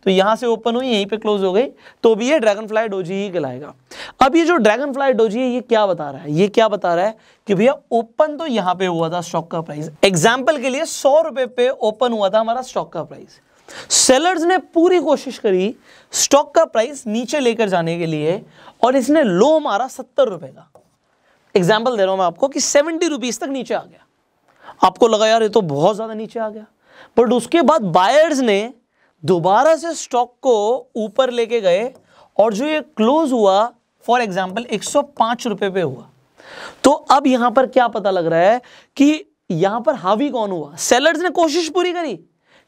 तो यहां से ओपन हुई, यहीं पे क्लोज हो गई, तो भी ये ड्रैगन फ्लाई डोजी ही कहलाएगा। अब ये जो ड्रैगन फ्लाई डोजी है, ये क्या बता रहा है? ये क्या बता रहा है कि भैया ओपन तो यहां पे हुआ था स्टॉक का प्राइस। एग्जाम्पल के लिए 100 रुपए पे ओपन हुआ था हमारा स्टॉक का प्राइस। सेलर्स ने पूरी कोशिश करी स्टॉक का प्राइस नीचे लेकर जाने के लिए, और इसने लो मारा 70 रुपए का। एग्जाम्पल दे रहा हूं मैं आपको कि 70 रुपीज तक नीचे आ गया। आपको लगा यार ये तो बहुत ज्यादा नीचे आ गया, बट उसके बाद बायर्स ने दोबारा से स्टॉक को ऊपर लेके गए, और जो ये क्लोज हुआ फॉर एग्जाम्पल 105 रुपए पे हुआ। तो अब यहां पर क्या पता लग रहा है कि यहां पर हावी कौन हुआ? सेलर्स ने कोशिश पूरी करी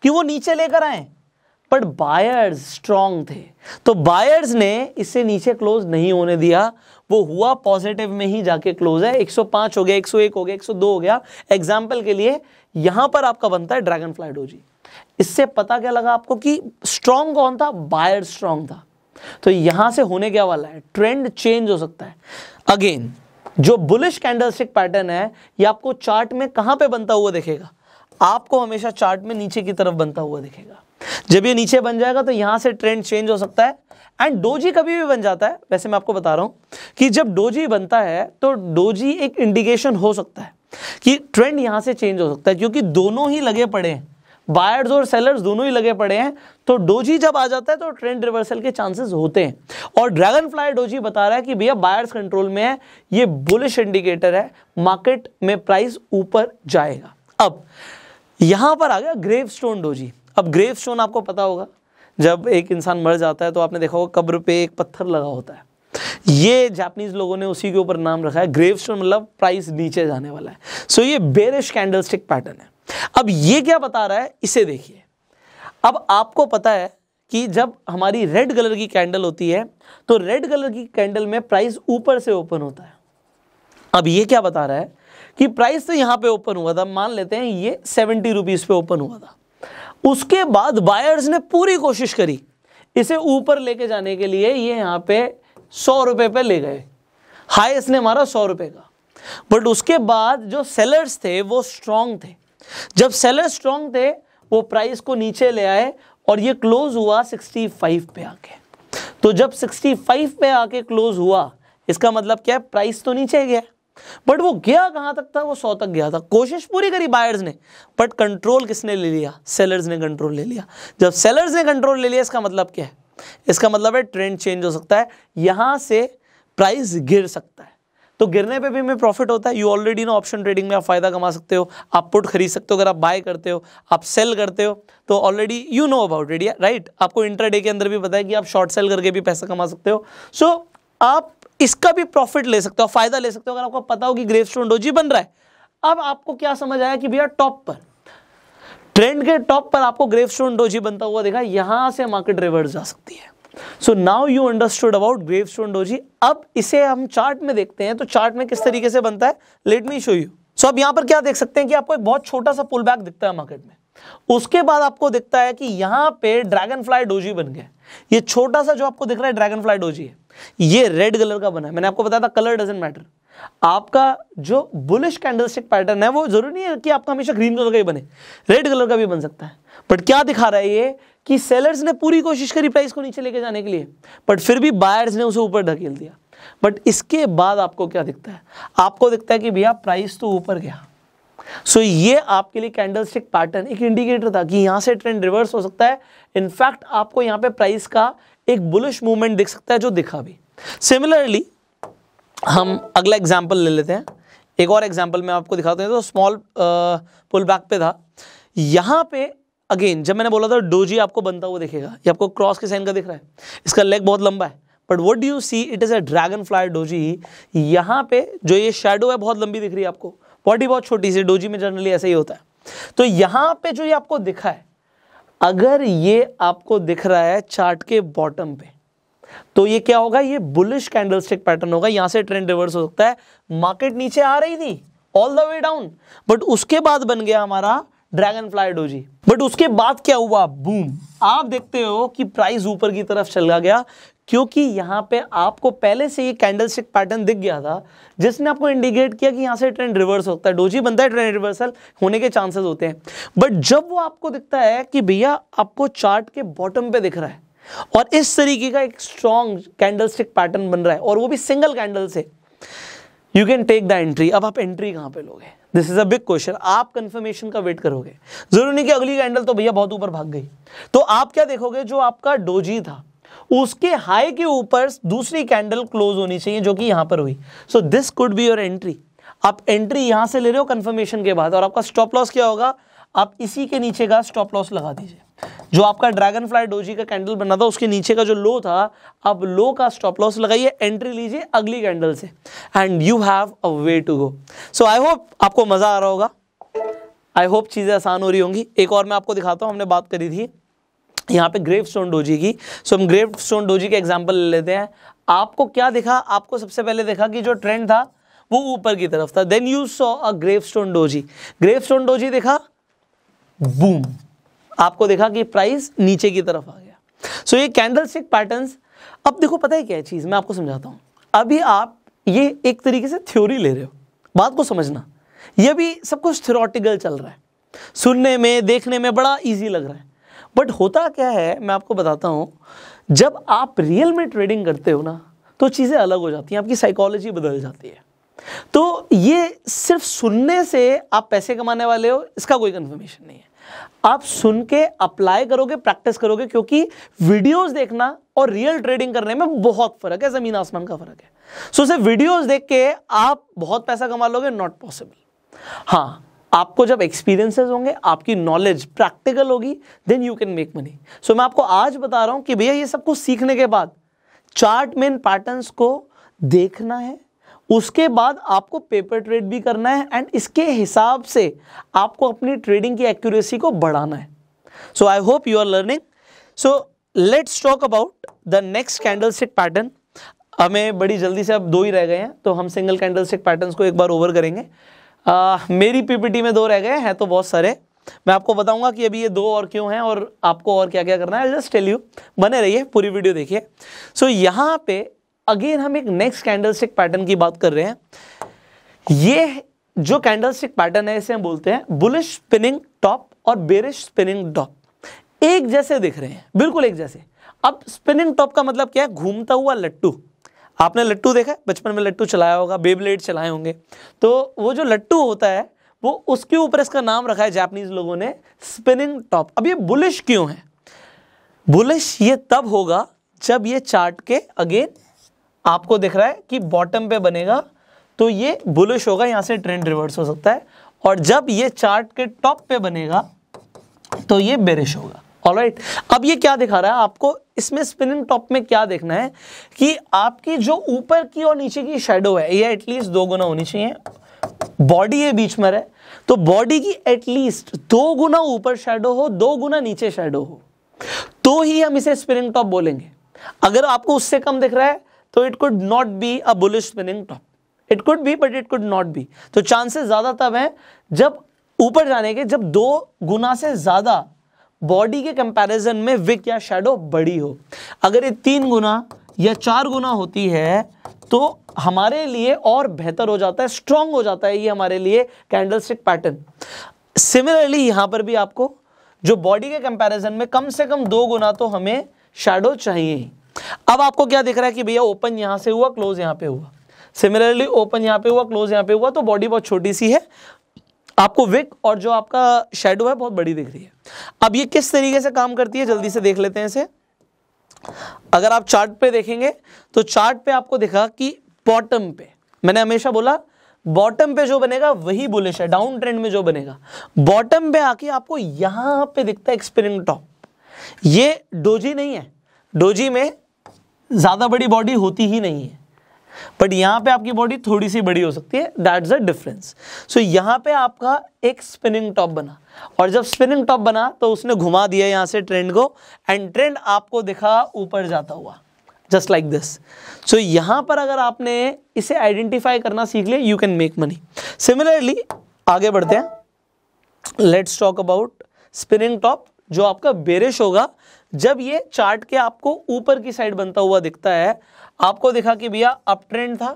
कि वो नीचे लेकर आए, बट बायर्स स्ट्रांग थे, तो बायर्स ने इसे नीचे क्लोज नहीं होने दिया। वो हुआ पॉजिटिव में ही जाके क्लोज है। 105 हो गया, 101 हो गया, 102 हो गया। एग्जाम्पल के लिए यहां पर आपका बनता है ड्रैगन फ्लाई डोजी। इससे पता क्या लगा आपको कि स्ट्रांग कौन था? बायर स्ट्रांग था। तो यहां से होने क्या वाला है? ट्रेंड चेंज हो सकता है। अगेन जो बुलिश कैंडलस्टिक पैटर्न है, ये आपको चार्ट में कहां पे बनता हुआ दिखेगा? आपको हमेशा चार्ट में नीचे की तरफ बनता हुआ दिखेगा। जब ये नीचे बन जाएगा तो यहां से ट्रेंड चेंज हो सकता है। एंड डोजी कभी भी बन जाता है। वैसे मैं आपको बता रहा हूं कि जब डोजी बनता है तो डोजी एक इंडिकेशन हो सकता है कि ट्रेंड यहां से चेंज हो सकता है, क्योंकि दोनों ही लगे पड़े हैं, बायर्स और सेलर्स दोनों ही लगे पड़े हैं। तो डोजी जब आ जाता है तो ट्रेंड रिवर्सल के चांसेस होते हैं। और ड्रैगन फ्लाई डोजी बता रहा है कि भैया बायर्स कंट्रोल में है, ये बुलिश इंडिकेटर है, मार्केट में प्राइस ऊपर जाएगा। अब यहां पर आ गया ग्रेवस्टोन डोजी। अब ग्रेवस्टोन आपको पता होगा, जब एक इंसान मर जाता है तो आपने देखा होगा कब्र पे एक पत्थर लगा होता है। ये जापानीज लोगों ने उसी के ऊपर नाम रखा है ग्रेवस्टोन, मतलब प्राइस नीचे जाने वाला है। सो ये बेरिश कैंडलस्टिक पैटर्न है। अब ये क्या बता रहा है, इसे देखिए। अब आपको पता है कि जब हमारी रेड कलर की कैंडल होती है तो रेड कलर की कैंडल में प्राइस ऊपर से ओपन होता है। अब ये क्या बता रहा है कि प्राइस तो यहां पे ओपन हुआ था, मान लेते हैं ये 70 रुपीज पे ओपन हुआ था। उसके बाद बायर्स ने पूरी कोशिश करी इसे ऊपर लेके जाने के लिए, ये यहां पे 100 रुपए पे ले गए, हाई इसने मारा 100 रुपए का। बट उसके बाद जो सेलर्स थे वो स्ट्रांग थे। जब सेलर्स स्ट्रांग थे वो प्राइस को नीचे ले आए और ये क्लोज हुआ 65 पे आके। तो जब 65 पे आके क्लोज हुआ, इसका मतलब क्या है? प्राइस तो नीचे गया, बट वो गया कहां तक था? वो 100 तक गया था। कोशिश पूरी करी बायर्स ने, बट कंट्रोल किसने ले लिया? सेलर्स ने कंट्रोल ले लिया। जब सेलर्स ने कंट्रोल ले लिया, इसका मतलब क्या है? इसका मतलब है ट्रेंड चेंज हो सकता है, यहां से प्राइस गिर सकता है। तो गिरने पे भी हमें प्रॉफिट होता है। You already know option trading में आप फायदा कमा सकते हो, आप पुट खरीद सकते हो, अगर आप बाय करते हो, आप सेल करते हो, तो already you know about it, right. आपको इंट्राडे के अंदर भी पता है कि आप शॉर्ट सेल करके भी पैसा कमा सकते हो। सो आप इसका भी प्रॉफिट ले सकते हो, फायदा ले सकते हो अगर आपको पता हो कि ग्रेवस्टोन डोजी बन रहा है। अब आपको क्या समझ आया कि भैया टॉप पर, ट्रेंड के टॉप पर आपको ग्रेवस्टोन डोजी बनता हुआ देखा, यहां से मार्केट रिवर्स जा सकती है। So now you understood about gravestone doji. अब इसे हम चार्ट में देखते हैं, तो चार्ट में किस तरीके से बनता है, लेट मी शो यू। सो अब यहां पर क्या देख सकते हैं कि आपको एक बहुत छोटा सा पुल बैक दिखता है मार्केट में, उसके बाद आपको दिखता है कि यहां पे ड्रैगन फ्लाई डोजी बन गया। ये छोटा सा जो आपको दिख रहा है ड्रैगन फ्लाई डोजी है, ये रेड कलर का बना है। मैंने आपको बताया था कलर डजंट मैटर, आपका जो बुलिश कैंडलस्टिक पैटर्न है वो जरूरी नहीं है कि आपका हमेशा ग्रीन कलर का ही बने, रेड कलर का भी बन सकता है। बट क्या दिखा रहा है ये कि सेलर्स ने पूरी कोशिश करी प्राइस को नीचे लेके जाने के लिए, बट फिर भी बायर्स ने उसे ऊपर ढकेल दिया। बट इसके बाद आपको क्या दिखता है, आपको दिखता है कि भैया प्राइस तो ऊपर गया। सो ये आपके लिए कैंडलस्टिक पैटर्न एक इंडिकेटर था कि यहां से ट्रेंड रिवर्स हो सकता है। इनफैक्ट आपको यहां पे प्राइस का एक बुलिश मूवमेंट दिख सकता है जो दिखा भी। सिमिलरली हम अगला एग्जांपल ले लेते हैं, एक और एग्जांपल मैं आपको दिखाता हूं। तो स्मॉल पुल बैक पे था, यहां पे अगेन जब मैंने बोला था डोजी आपको बनता हुआ दिखेगा, ये आपको क्रॉस के साइन का दिख रहा है, इसका लेग बहुत लंबा है, but what do you see, it is a dragonfly doji. यहां पे जो ये शैडो है बहुत लंबी दिख रही है आपको, बॉडी बहुत छोटी सी, डोजी में जनरली ऐसा ही होता है। तो यहां पे जो ये आपको दिखा है, अगर ये आपको दिख रहा है चार्ट के बॉटम पे, तो ये क्या होगा, ये बुलिश कैंडलस्टिक पैटर्न होगा। यहां से ट्रेंड रिवर्स हो सकता है। मार्केट नीचे आ रही थी all the way down, but उसके बाद बन गया हमारा ड्रैगन फ्लाई डोजी। बट उसके बाद क्या हुआ, बूम, आप देखते हो कि प्राइस ऊपर की तरफ चला गया, क्योंकि यहां पे आपको पहले से ये कैंडलस्टिक पैटर्न दिख गया था जिसने आपको इंडिकेट किया कि यहां से ट्रेंड रिवर्स होता है। डोजी बनता है, ट्रेंड रिवर्सल होने के चांसेस होते हैं। बट जब वो आपको दिखता है कि भैया आपको चार्ट के बॉटम पे दिख रहा है और इस तरीके का एक स्ट्रॉन्ग कैंडलस्टिक पैटर्न बन रहा है, और वो भी सिंगल कैंडल से, you can take the entry. अब आप एंट्री कहां पे लोगे, this is a big question. आप कंफर्मेशन का वेट करोगे, जरूरी नहीं कि अगली कैंडल तो भैया बहुत ऊपर भाग गई, तो आप क्या देखोगे, जो आपका डोजी था उसके हाई के ऊपर दूसरी कैंडल क्लोज होनी चाहिए, जो कि यहां पर हुई। So this could be your entry. आप एंट्री यहां से ले रहे हो कंफर्मेशन के बाद, और आपका स्टॉप लॉस क्या होगा, आप इसी के नीचे का स्टॉप लॉस लगा दीजिए। जो आपका ड्रैगन फ्लाई डोजी का कैंडल बना था उसके नीचे का जो लो था, आप लो का स्टॉप लॉस लगाइए, एंट्री लीजिए अगली कैंडल से, and you have a way to go. So I hope आपको मजा आ रहा होगा, आई होप चीजें आसान हो रही होंगी। एक और मैं आपको दिखाता हूं, हमने बात करी थी यहाँ पे ग्रेवस्टोन डोजी की। सो हम ग्रेवस्टोन डोजी के एग्जांपल ले लेते हैं। आपको क्या दिखा, आपको सबसे पहले देखा कि जो ट्रेंड था वो ऊपर की तरफ था, then you saw a gravestone doji. Gravestone doji देखा, बूम, आपको देखा कि प्राइस नीचे की तरफ आ गया। सो ये कैंडलस्टिक पैटर्न्स, अब देखो पता है क्या है चीज, मैं आपको समझाता हूं। अभी आप ये एक तरीके से थ्योरी ले रहे हो, बात को समझना, ये भी सब कुछ थ्योरेटिकल चल रहा है, सुनने में देखने में बड़ा इजी लग रहा है, बट होता क्या है मैं आपको बताता हूं। जब आप रियल में ट्रेडिंग करते हो ना, तो चीजें अलग हो जाती हैं, आपकी साइकोलॉजी बदल जाती है। तो ये सिर्फ सुनने से आप पैसे कमाने वाले हो, इसका कोई कंफर्मेशन नहीं है। आप सुन के अप्लाई करोगे, प्रैक्टिस करोगे, क्योंकि वीडियोस देखना और रियल ट्रेडिंग करने में बहुत फर्क है, जमीन आसमान का फर्क है। सो सिर्फ वीडियोस देख के आप बहुत पैसा कमा लोगे, नॉट पॉसिबल। हाँ, आपको जब एक्सपीरियंसेस होंगे, आपकी नॉलेज प्रैक्टिकल होगी, then you can make money. So मैं आपको आज बता रहा हूं कि भैया ये सब कुछ सीखने के बाद चार्ट में इन पैटर्न्स को देखना है, उसके बाद आपको पेपर ट्रेड भी करना है, एंड इसके हिसाब से आपको अपनी ट्रेडिंग की एक्यूरेसी को बढ़ाना है। So I hope you are learning. So let's talk about the next candlestick pattern. हमें बड़ी जल्दी से अब 2 ही रह गए हैं, तो हम सिंगल कैंडलस्टिक पैटर्न्स को एक बार ओवर करेंगे। मेरी पीपीटी में 2 रह गए हैं, तो बहुत सारे मैं आपको बताऊंगा कि अभी ये 2 और क्यों हैं और आपको और क्या क्या करना है। जस्ट टेल यू, बने रहिए, पूरी वीडियो देखिए। सो यहाँ पे अगेन हम एक नेक्स्ट कैंडलस्टिक पैटर्न की बात कर रहे हैं। ये जो कैंडलस्टिक पैटर्न है, इसे हम बोलते हैं बुलिश स्पिनिंग टॉप और बेरिश स्पिनिंग टॉप। एक जैसे दिख रहे हैं, बिल्कुल एक जैसे। अब स्पिनिंग टॉप का मतलब क्या है, घूमता हुआ लट्टू। आपने लट्टू देखा है, बचपन में लट्टू चलाया होगा, बेब्लेड चलाए होंगे, तो वो जो लट्टू होता है वो उसके ऊपर इसका नाम रखा है जापानीज लोगों ने, स्पिनिंग टॉप। अब ये बुलिश क्यों है, बुलिश ये तब होगा जब ये चार्ट के अगेन आपको दिख रहा है कि बॉटम पे बनेगा, तो ये बुलिश होगा, यहां से ट्रेंड रिवर्स हो सकता है। और जब ये चार्ट के टॉप पे बनेगा तो ये बेरिश होगा। ऑलराइट, अब ये क्या दिखा रहा है आपको, इसमें स्पिनिंग टॉप में क्या देखना है कि आपकी जो ऊपर की और नीचे की शेडो है ये एटलीस्ट 2 गुना होनी चाहिए। बॉडी है बीच में रहे तो बॉडी की एटलीस्ट 2 गुना ऊपर शेडो हो, 2 गुना नीचे शेडो हो, तो ही हम इसे स्पिनिंग टॉप बोलेंगे। अगर आपको उससे कम दिख रहा है तो it could not be a bullish spinning top. It could be but it could not be. तो चांसेस ज्यादा तब हैं जब ऊपर जाने के, जब 2 गुना से ज्यादा बॉडी के कंपैरिजन में विक या शैडो बड़ी हो। अगर ये 3 गुना या 4 गुना होती है तो हमारे लिए और बेहतर हो जाता है, स्ट्रांग हो जाता है ये हमारे लिए कैंडलस्टिक पैटर्न। सिमिलरली यहां पर भी आपको जो बॉडी के कंपैरिजन में कम से कम 2 गुना तो हमें शैडो चाहिए। अब आपको क्या दिख रहा है कि भैया ओपन यहां से हुआ, क्लोज यहां पे हुआ। सिमिलरली ओपन यहां पे हुआ, क्लोज यहां पे हुआ, तो बॉडी बहुत छोटी सी है, आपको विक और जो आपका शैडो है बहुत बड़ी दिख रही है। अब ये किस तरीके से काम करती है जल्दी से देख लेते हैं इसे। अगर आप चार्ट पे देखेंगे तो चार्ट पे आपको दिखा कि बॉटम पे, मैंने हमेशा बोला बॉटम पे जो बनेगा वही बुलिश है, डाउन ट्रेंड में जो बनेगा। बॉटम पे आके आपको यहां पे दिखता है एक स्पिनिंग टॉप। ये डोजी नहीं है, डोजी में ज्यादा बड़ी बॉडी होती ही नहीं है, बट यहां पे आपकी बॉडी थोड़ी सी बड़ी हो सकती है, दैट्स द डिफरेंस। सो यहां पे आपका एक स्पिनिंग टॉप बना, और जब स्पिनिंग टॉप बना तो उसने घुमा दिया यहां से ट्रेंड को, एंड ट्रेंड आपको दिखा ऊपर जाता हुआ, जस्ट लाइक दिस। सो यहां पर अगर आपने इसे आइडेंटिफाई करना सीख लिया, you can make money. Similarly आगे बढ़ते हैं, let's talk about spinning top जो आपका बेरिश होगा जब ये चार्ट के आपको ऊपर की साइड बनता हुआ दिखता है। आपको दिखा कि भैया अप ट्रेंड था,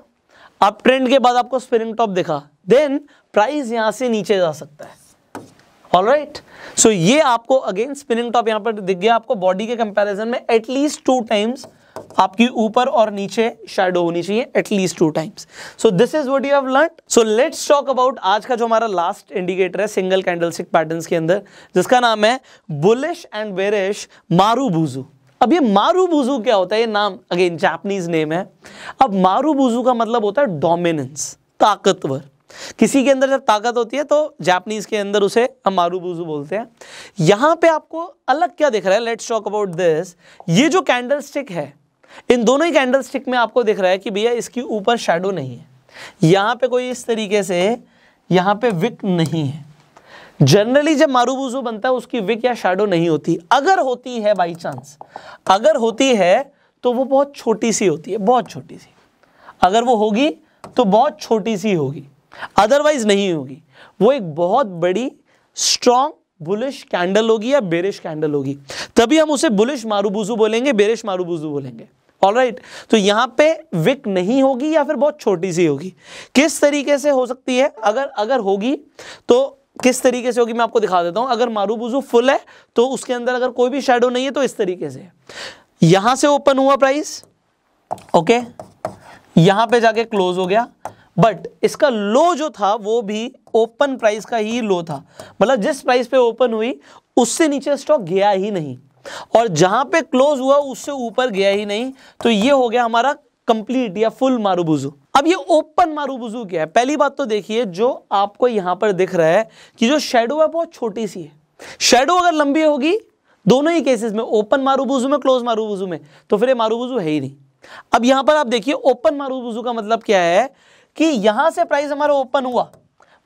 अप ट्रेंड के बाद आपको स्पिनिंग टॉप दिखा, देन प्राइस यहां से नीचे जा सकता है। ऑलराइट, सो ये आपको अगेन स्पिनिंग टॉप यहां पर दिख गया। आपको बॉडी के कंपैरिजन में एटलीस्ट 2 टाइम्स आपकी ऊपर और नीचे शैडो होनी चाहिए, at least 2 times. So this is what you have learned. So let's talk about आज का जो हमारा लास्ट इंडिकेटर है सिंगल कैंडलस्टिक पैटर्न्स के अंदर, जिसका नाम है बुलिश एंड बेरिश मारुबुजु। अब ये मारुबुजु क्या होता है, ये नाम अगेन जापानीज नेम है। अब मारुबुजु का मतलब होता है डोमिनेंस, ताकतवर। किसी के अंदर जब ताकत होती है तो जापानीज के अंदर उसे हम मारुबुजु बोलते हैं। यहां पे आपको अलग क्या दिख रहा है, लेट्स टॉक अबाउट दिस। ये जो कैंडलस्टिक है, इन दोनों ही कैंडलस्टिक में आपको दिख रहा है कि भैया इसके ऊपर शैडो नहीं है, यहां पे कोई इस तरीके से यहां पे विक नहीं है। जनरली जब मारुबुजु बनता है उसकी विक या शैडो नहीं होती। अगर होती है बाई चांस, अगर होती है तो वो बहुत छोटी सी होती है, बहुत छोटी सी। अगर वो होगी तो बहुत छोटी सी होगी, अदरवाइज नहीं होगी। वो एक बहुत बड़ी स्ट्रॉन्ग बुलिश कैंडल होगी या बेरिश कैंडल होगी, तभी हम उसे बुलिश मारुबुजु बोलेंगे, बेरिश मारुबुजु बोलेंगे। ऑलराइट, तो यहां पे विक नहीं होगी या फिर बहुत छोटी सी होगी। किस तरीके से हो सकती है, अगर होगी तो किस तरीके से होगी मैं आपको दिखा देता हूं। अगर मारुबुजु फुल है तो उसके अंदर अगर कोई भी शैडो नहीं है तो इस तरीके से यहां से ओपन हुआ प्राइस, ओके, यहां पे जाके क्लोज हो गया, बट इसका लो जो था वो भी ओपन प्राइस का ही लो था। मतलब जिस प्राइस पे ओपन हुई उससे नीचे स्टॉक गया ही नहीं, और जहां पे क्लोज हुआ उससे ऊपर गया ही नहीं। तो ये हो गया हमारा कंप्लीट या फुल मारुबुजु। अब ये ओपन मारुबुजु क्या है, पहली बात तो देखिए जो आपको यहां पर दिख रहा है कि जो शैडो है बहुत छोटी सी है। शैडो अगर लंबी होगी दोनों ही केसेस में, ओपन मारुबुजु में, क्लोज मारुबुजु में, तो फिर ये मारुबुजु है ही नहीं। अब यहां पर आप देखिए ओपन मारुबुजु का मतलब क्या है कि यहां से प्राइस हमारा ओपन हुआ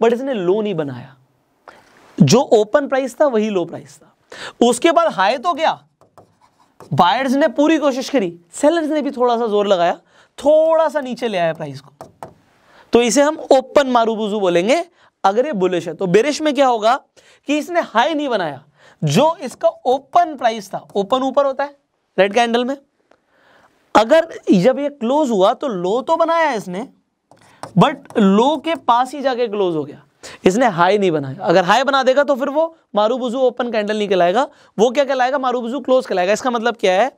बट इसने लो नहीं बनाया, जो ओपन प्राइस था वही लो प्राइस था। उसके बाद हाई तो गया, बायर्स ने पूरी कोशिश करी, सेलर्स ने भी थोड़ा सा जोर लगाया, थोड़ा सा नीचे ले आया प्राइस को, तो इसे हम ओपन मारुबुजु बोलेंगे अगर ये बुलिश है। तो बेरिश में क्या होगा कि इसने हाई नहीं बनाया, जो इसका ओपन प्राइस था, ओपन ऊपर होता है रेड कैंडल में, अगर जब ये क्लोज हुआ तो लो तो बनाया इसने बट लो के पास ही जाके क्लोज हो गया, इसने हाई नहीं बनाया। अगर हाई बना देगा तो फिर वो मारुबुजु ओपन कैंडल नहीं कहलाएगा, वो क्या कहलाएगा, मारुबुजु क्लोज कहलाएगा। इसका मतलब क्या है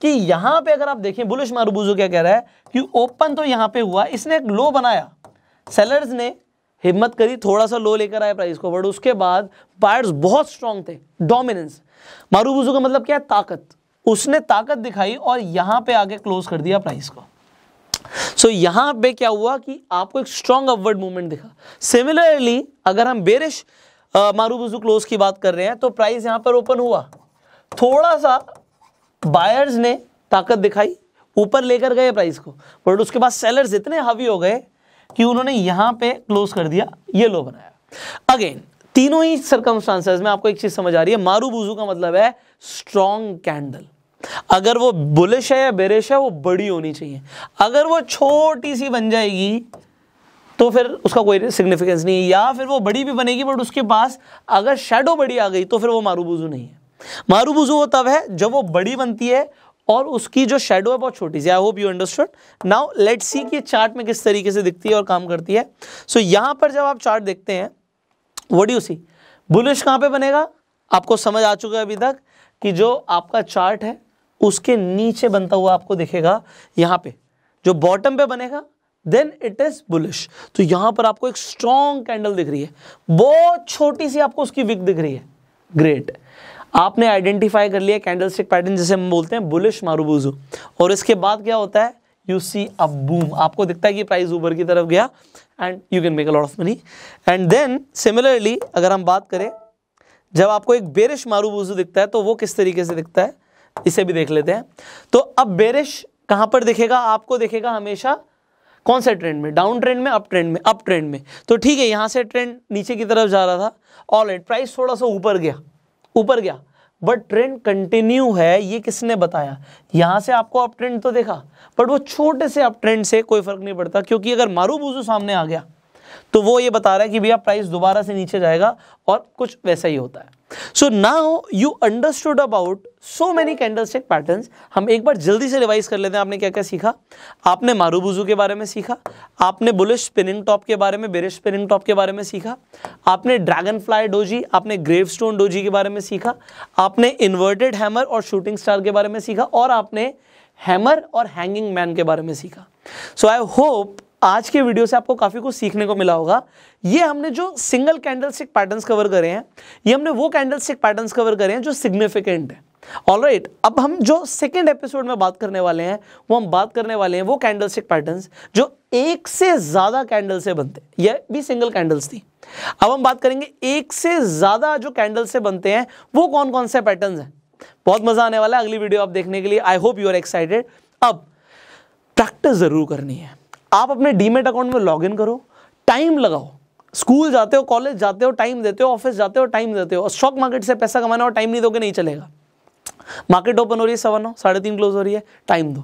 कि यहां पे अगर आप देखें बुलिश मारुबुजु क्या कह रहा है कि ओपन तो यहां पे हुआ, इसने एक लो बनाया, सेलर्स ने हिम्मत करी, थोड़ा सा लो लेकर आए प्राइस को, बट उसके बाद बायर्स बहुत स्ट्रांग थे, डोमिनेंस। मारुबुजु का मतलब क्या है, ताकत। उसने ताकत दिखाई और यहां पे आगे क्लोज कर दिया प्राइस को। सो यहां पे क्या हुआ कि आपको एक स्ट्रॉन्ग अपवर्ड मूवमेंट दिखा। सिमिलरली अगर हम बेरिश मारुबुजु क्लोज की बात कर रहे हैं तो प्राइस यहां पर ओपन हुआ, थोड़ा सा बायर्स ने ताकत दिखाई, ऊपर लेकर गए प्राइस को, बट उसके बाद सेलर्स इतने हावी हो गए कि उन्होंने यहां पे क्लोज कर दिया, ये लो बनाया। अगेन तीनों ही सर्कमस्टांसेस में आपको एक चीज समझ आ रही है, मारुबुजू का मतलब है स्ट्रॉन्ग कैंडल। अगर वो बुलिश है या बेरिश है, वो बड़ी होनी चाहिए। अगर वो छोटी सी बन जाएगी तो फिर उसका कोई सिग्निफिकेंस नहीं है, या फिर वो बड़ी भी बनेगी बट उसके पास अगर शैडो बड़ी आ गई तो फिर वो मारुबुजू नहीं है। मारुबुजू वो तब है जब वो बड़ी बनती है और उसकी जो शैडो है बहुत छोटी सी। I hope you understood. Now let's see कि चार्ट में किस तरीके से दिखती है और काम करती है। सो यहां पर जब आप चार्ट देखते हैं, what do you see, bullish कहां पे बनेगा? आपको समझ आ चुका है अभी तक कि जो आपका चार्ट है उसके नीचे बनता हुआ आपको दिखेगा, यहां पे जो बॉटम पे बनेगा देन इट इज बुलिश। तो यहां पर आपको एक स्ट्रॉन्ग कैंडल दिख रही है, बहुत छोटी सी आपको उसकी विक दिख रही है। ग्रेट, आपने आइडेंटिफाई कर लिया कैंडलस्टिक पैटर्न जिसे हम बोलते हैं बुलिश मारुबुजू। और इसके बाद क्या होता है, यू सी अ बूम, आपको दिखता है कि प्राइस ऊपर की तरफ गया and you can make a lot of money. And then similarly अगर हम बात करें, जब आपको एक बेरिश मारुबुजू दिखता है तो वो किस तरीके से दिखता है, इसे भी देख लेते हैं। तो अब बेरिश कहां पर दिखेगा? आपको दिखेगा हमेशा कौन से ट्रेंड में? डाउन ट्रेंड में, अप ट्रेंड में? अप ट्रेंड में। तो ठीक है, यहां से ट्रेंड नीचे की तरफ जा रहा था, ऑलराइट, प्राइस थोड़ा सा ऊपर गया बट ट्रेंड कंटिन्यू है। ये किसने बताया? यहां से आपको अप ट्रेंड तो देखा बट वो छोटे से अप ट्रेंड से कोई फर्क नहीं पड़ता, क्योंकि अगर मारुबुजू सामने आ गया तो वो ये बता रहा है कि भैया प्राइस दोबारा से नीचे जाएगा, और कुछ वैसा ही होता है। So now you understood about so many candlestick patterns. हम एक बार जल्दी से रिवाइज कर लेते हैं। आपने क्या क्या सीखा? आपने मारुबुजू के बारे में सीखा, आपने बुलिश स्पिनिंग टॉप के बारे में, बेरिश स्पिनिंग टॉप के बारे में सीखा, आपने ड्रैगन फ्लाई डोजी, आपने ग्रेवस्टोन डोजी के बारे में सीखा, आपने इन्वर्टेड हैमर और शूटिंग स्टार के बारे में सीखा, और आपने हैमर और हैंगिंग मैन के बारे में सीखा। सो आई होप आज के वीडियो से आपको काफी कुछ सीखने को मिला होगा। ये हमने जो सिंगल कैंडलस्टिक पैटर्न्स कवर करे हैं, ये हमने वो कैंडलस्टिक पैटर्न्स कवर करे हैं जो सिग्निफिकेंट है। ऑलराइट, अब हम जो सेकंड एपिसोड में बात करने वाले हैं, वो हम बात करने वाले हैं वो कैंडलस्टिक पैटर्न्स जो एक से ज्यादा कैंडल से बनते हैं। ये भी सिंगल कैंडल्स थी। अब हम बात करेंगे एक से ज्यादा जो कैंडल से बनते हैं वो कौन कौन से पैटर्न्स हैं। बहुत मजा आने वाला है अगली वीडियो आप देखने के लिए। I hope you are excited. अब प्रैक्टिस जरूर करनी है। आप अपने डीमेट अकाउंट में लॉगिन करो, टाइम लगाओ। स्कूल जाते हो, कॉलेज जाते हो, टाइम देते हो, ऑफिस जाते हो, टाइम देते हो, और स्टॉक मार्केट से पैसा कमाना और टाइम नहीं दोगे नहीं चलेगा। मार्केट ओपन हो रही है 9:15, 3:30 क्लोज हो रही है, टाइम दो।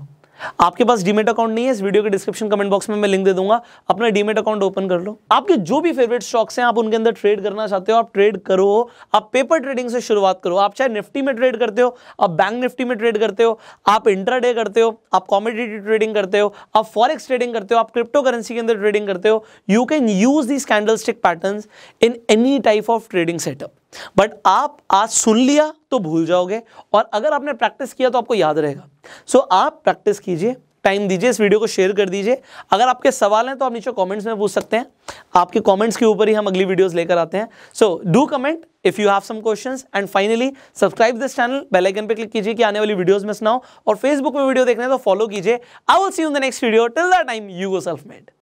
आपके पास डीमेट अकाउंट नहीं है, इस वीडियो के डिस्क्रिप्शन कमेंट बॉक्स में मैं लिंक दे दूंगा, अपना डीमेट अकाउंट ओपन कर लो। आपके जो भी फेवरेट स्टॉक्स हैं आप उनके अंदर ट्रेड करना चाहते हो, आप ट्रेड करो। आप पेपर ट्रेडिंग से शुरुआत करो। आप चाहे निफ्टी में ट्रेड करते हो, आप बैंक निफ्टी में ट्रेड करते हो, आप इंट्राडे करते हो, आप कमोडिटी ट्रेडिंग करते हो, आप फॉरेक्स ट्रेडिंग करते हो, आप क्रिप्टो करेंसी के अंदर ट्रेडिंग करते हो, you can use these candlestick patterns in any type of trading setup. But आप आज सुन लिया तो भूल जाओगे, और अगर आपने प्रैक्टिस किया तो आपको याद रहेगा। सो आप प्रैक्टिस कीजिए, टाइम दीजिए, इस वीडियो को शेयर कर दीजिए। अगर आपके सवाल हैं तो आप नीचे कमेंट्स में पूछ सकते हैं। आपके कमेंट्स के ऊपर ही हम अगली वीडियोस लेकर आते हैं। So do comment if you have some questions, and finally subscribe this channel, bell icon पे क्लिक कीजिए कि आने वाली वीडियोस मिस ना हो, और फेसबुक में वीडियो देखना है तो फॉलो कीजिए। I will see you in the next video. Till that time, you go self made.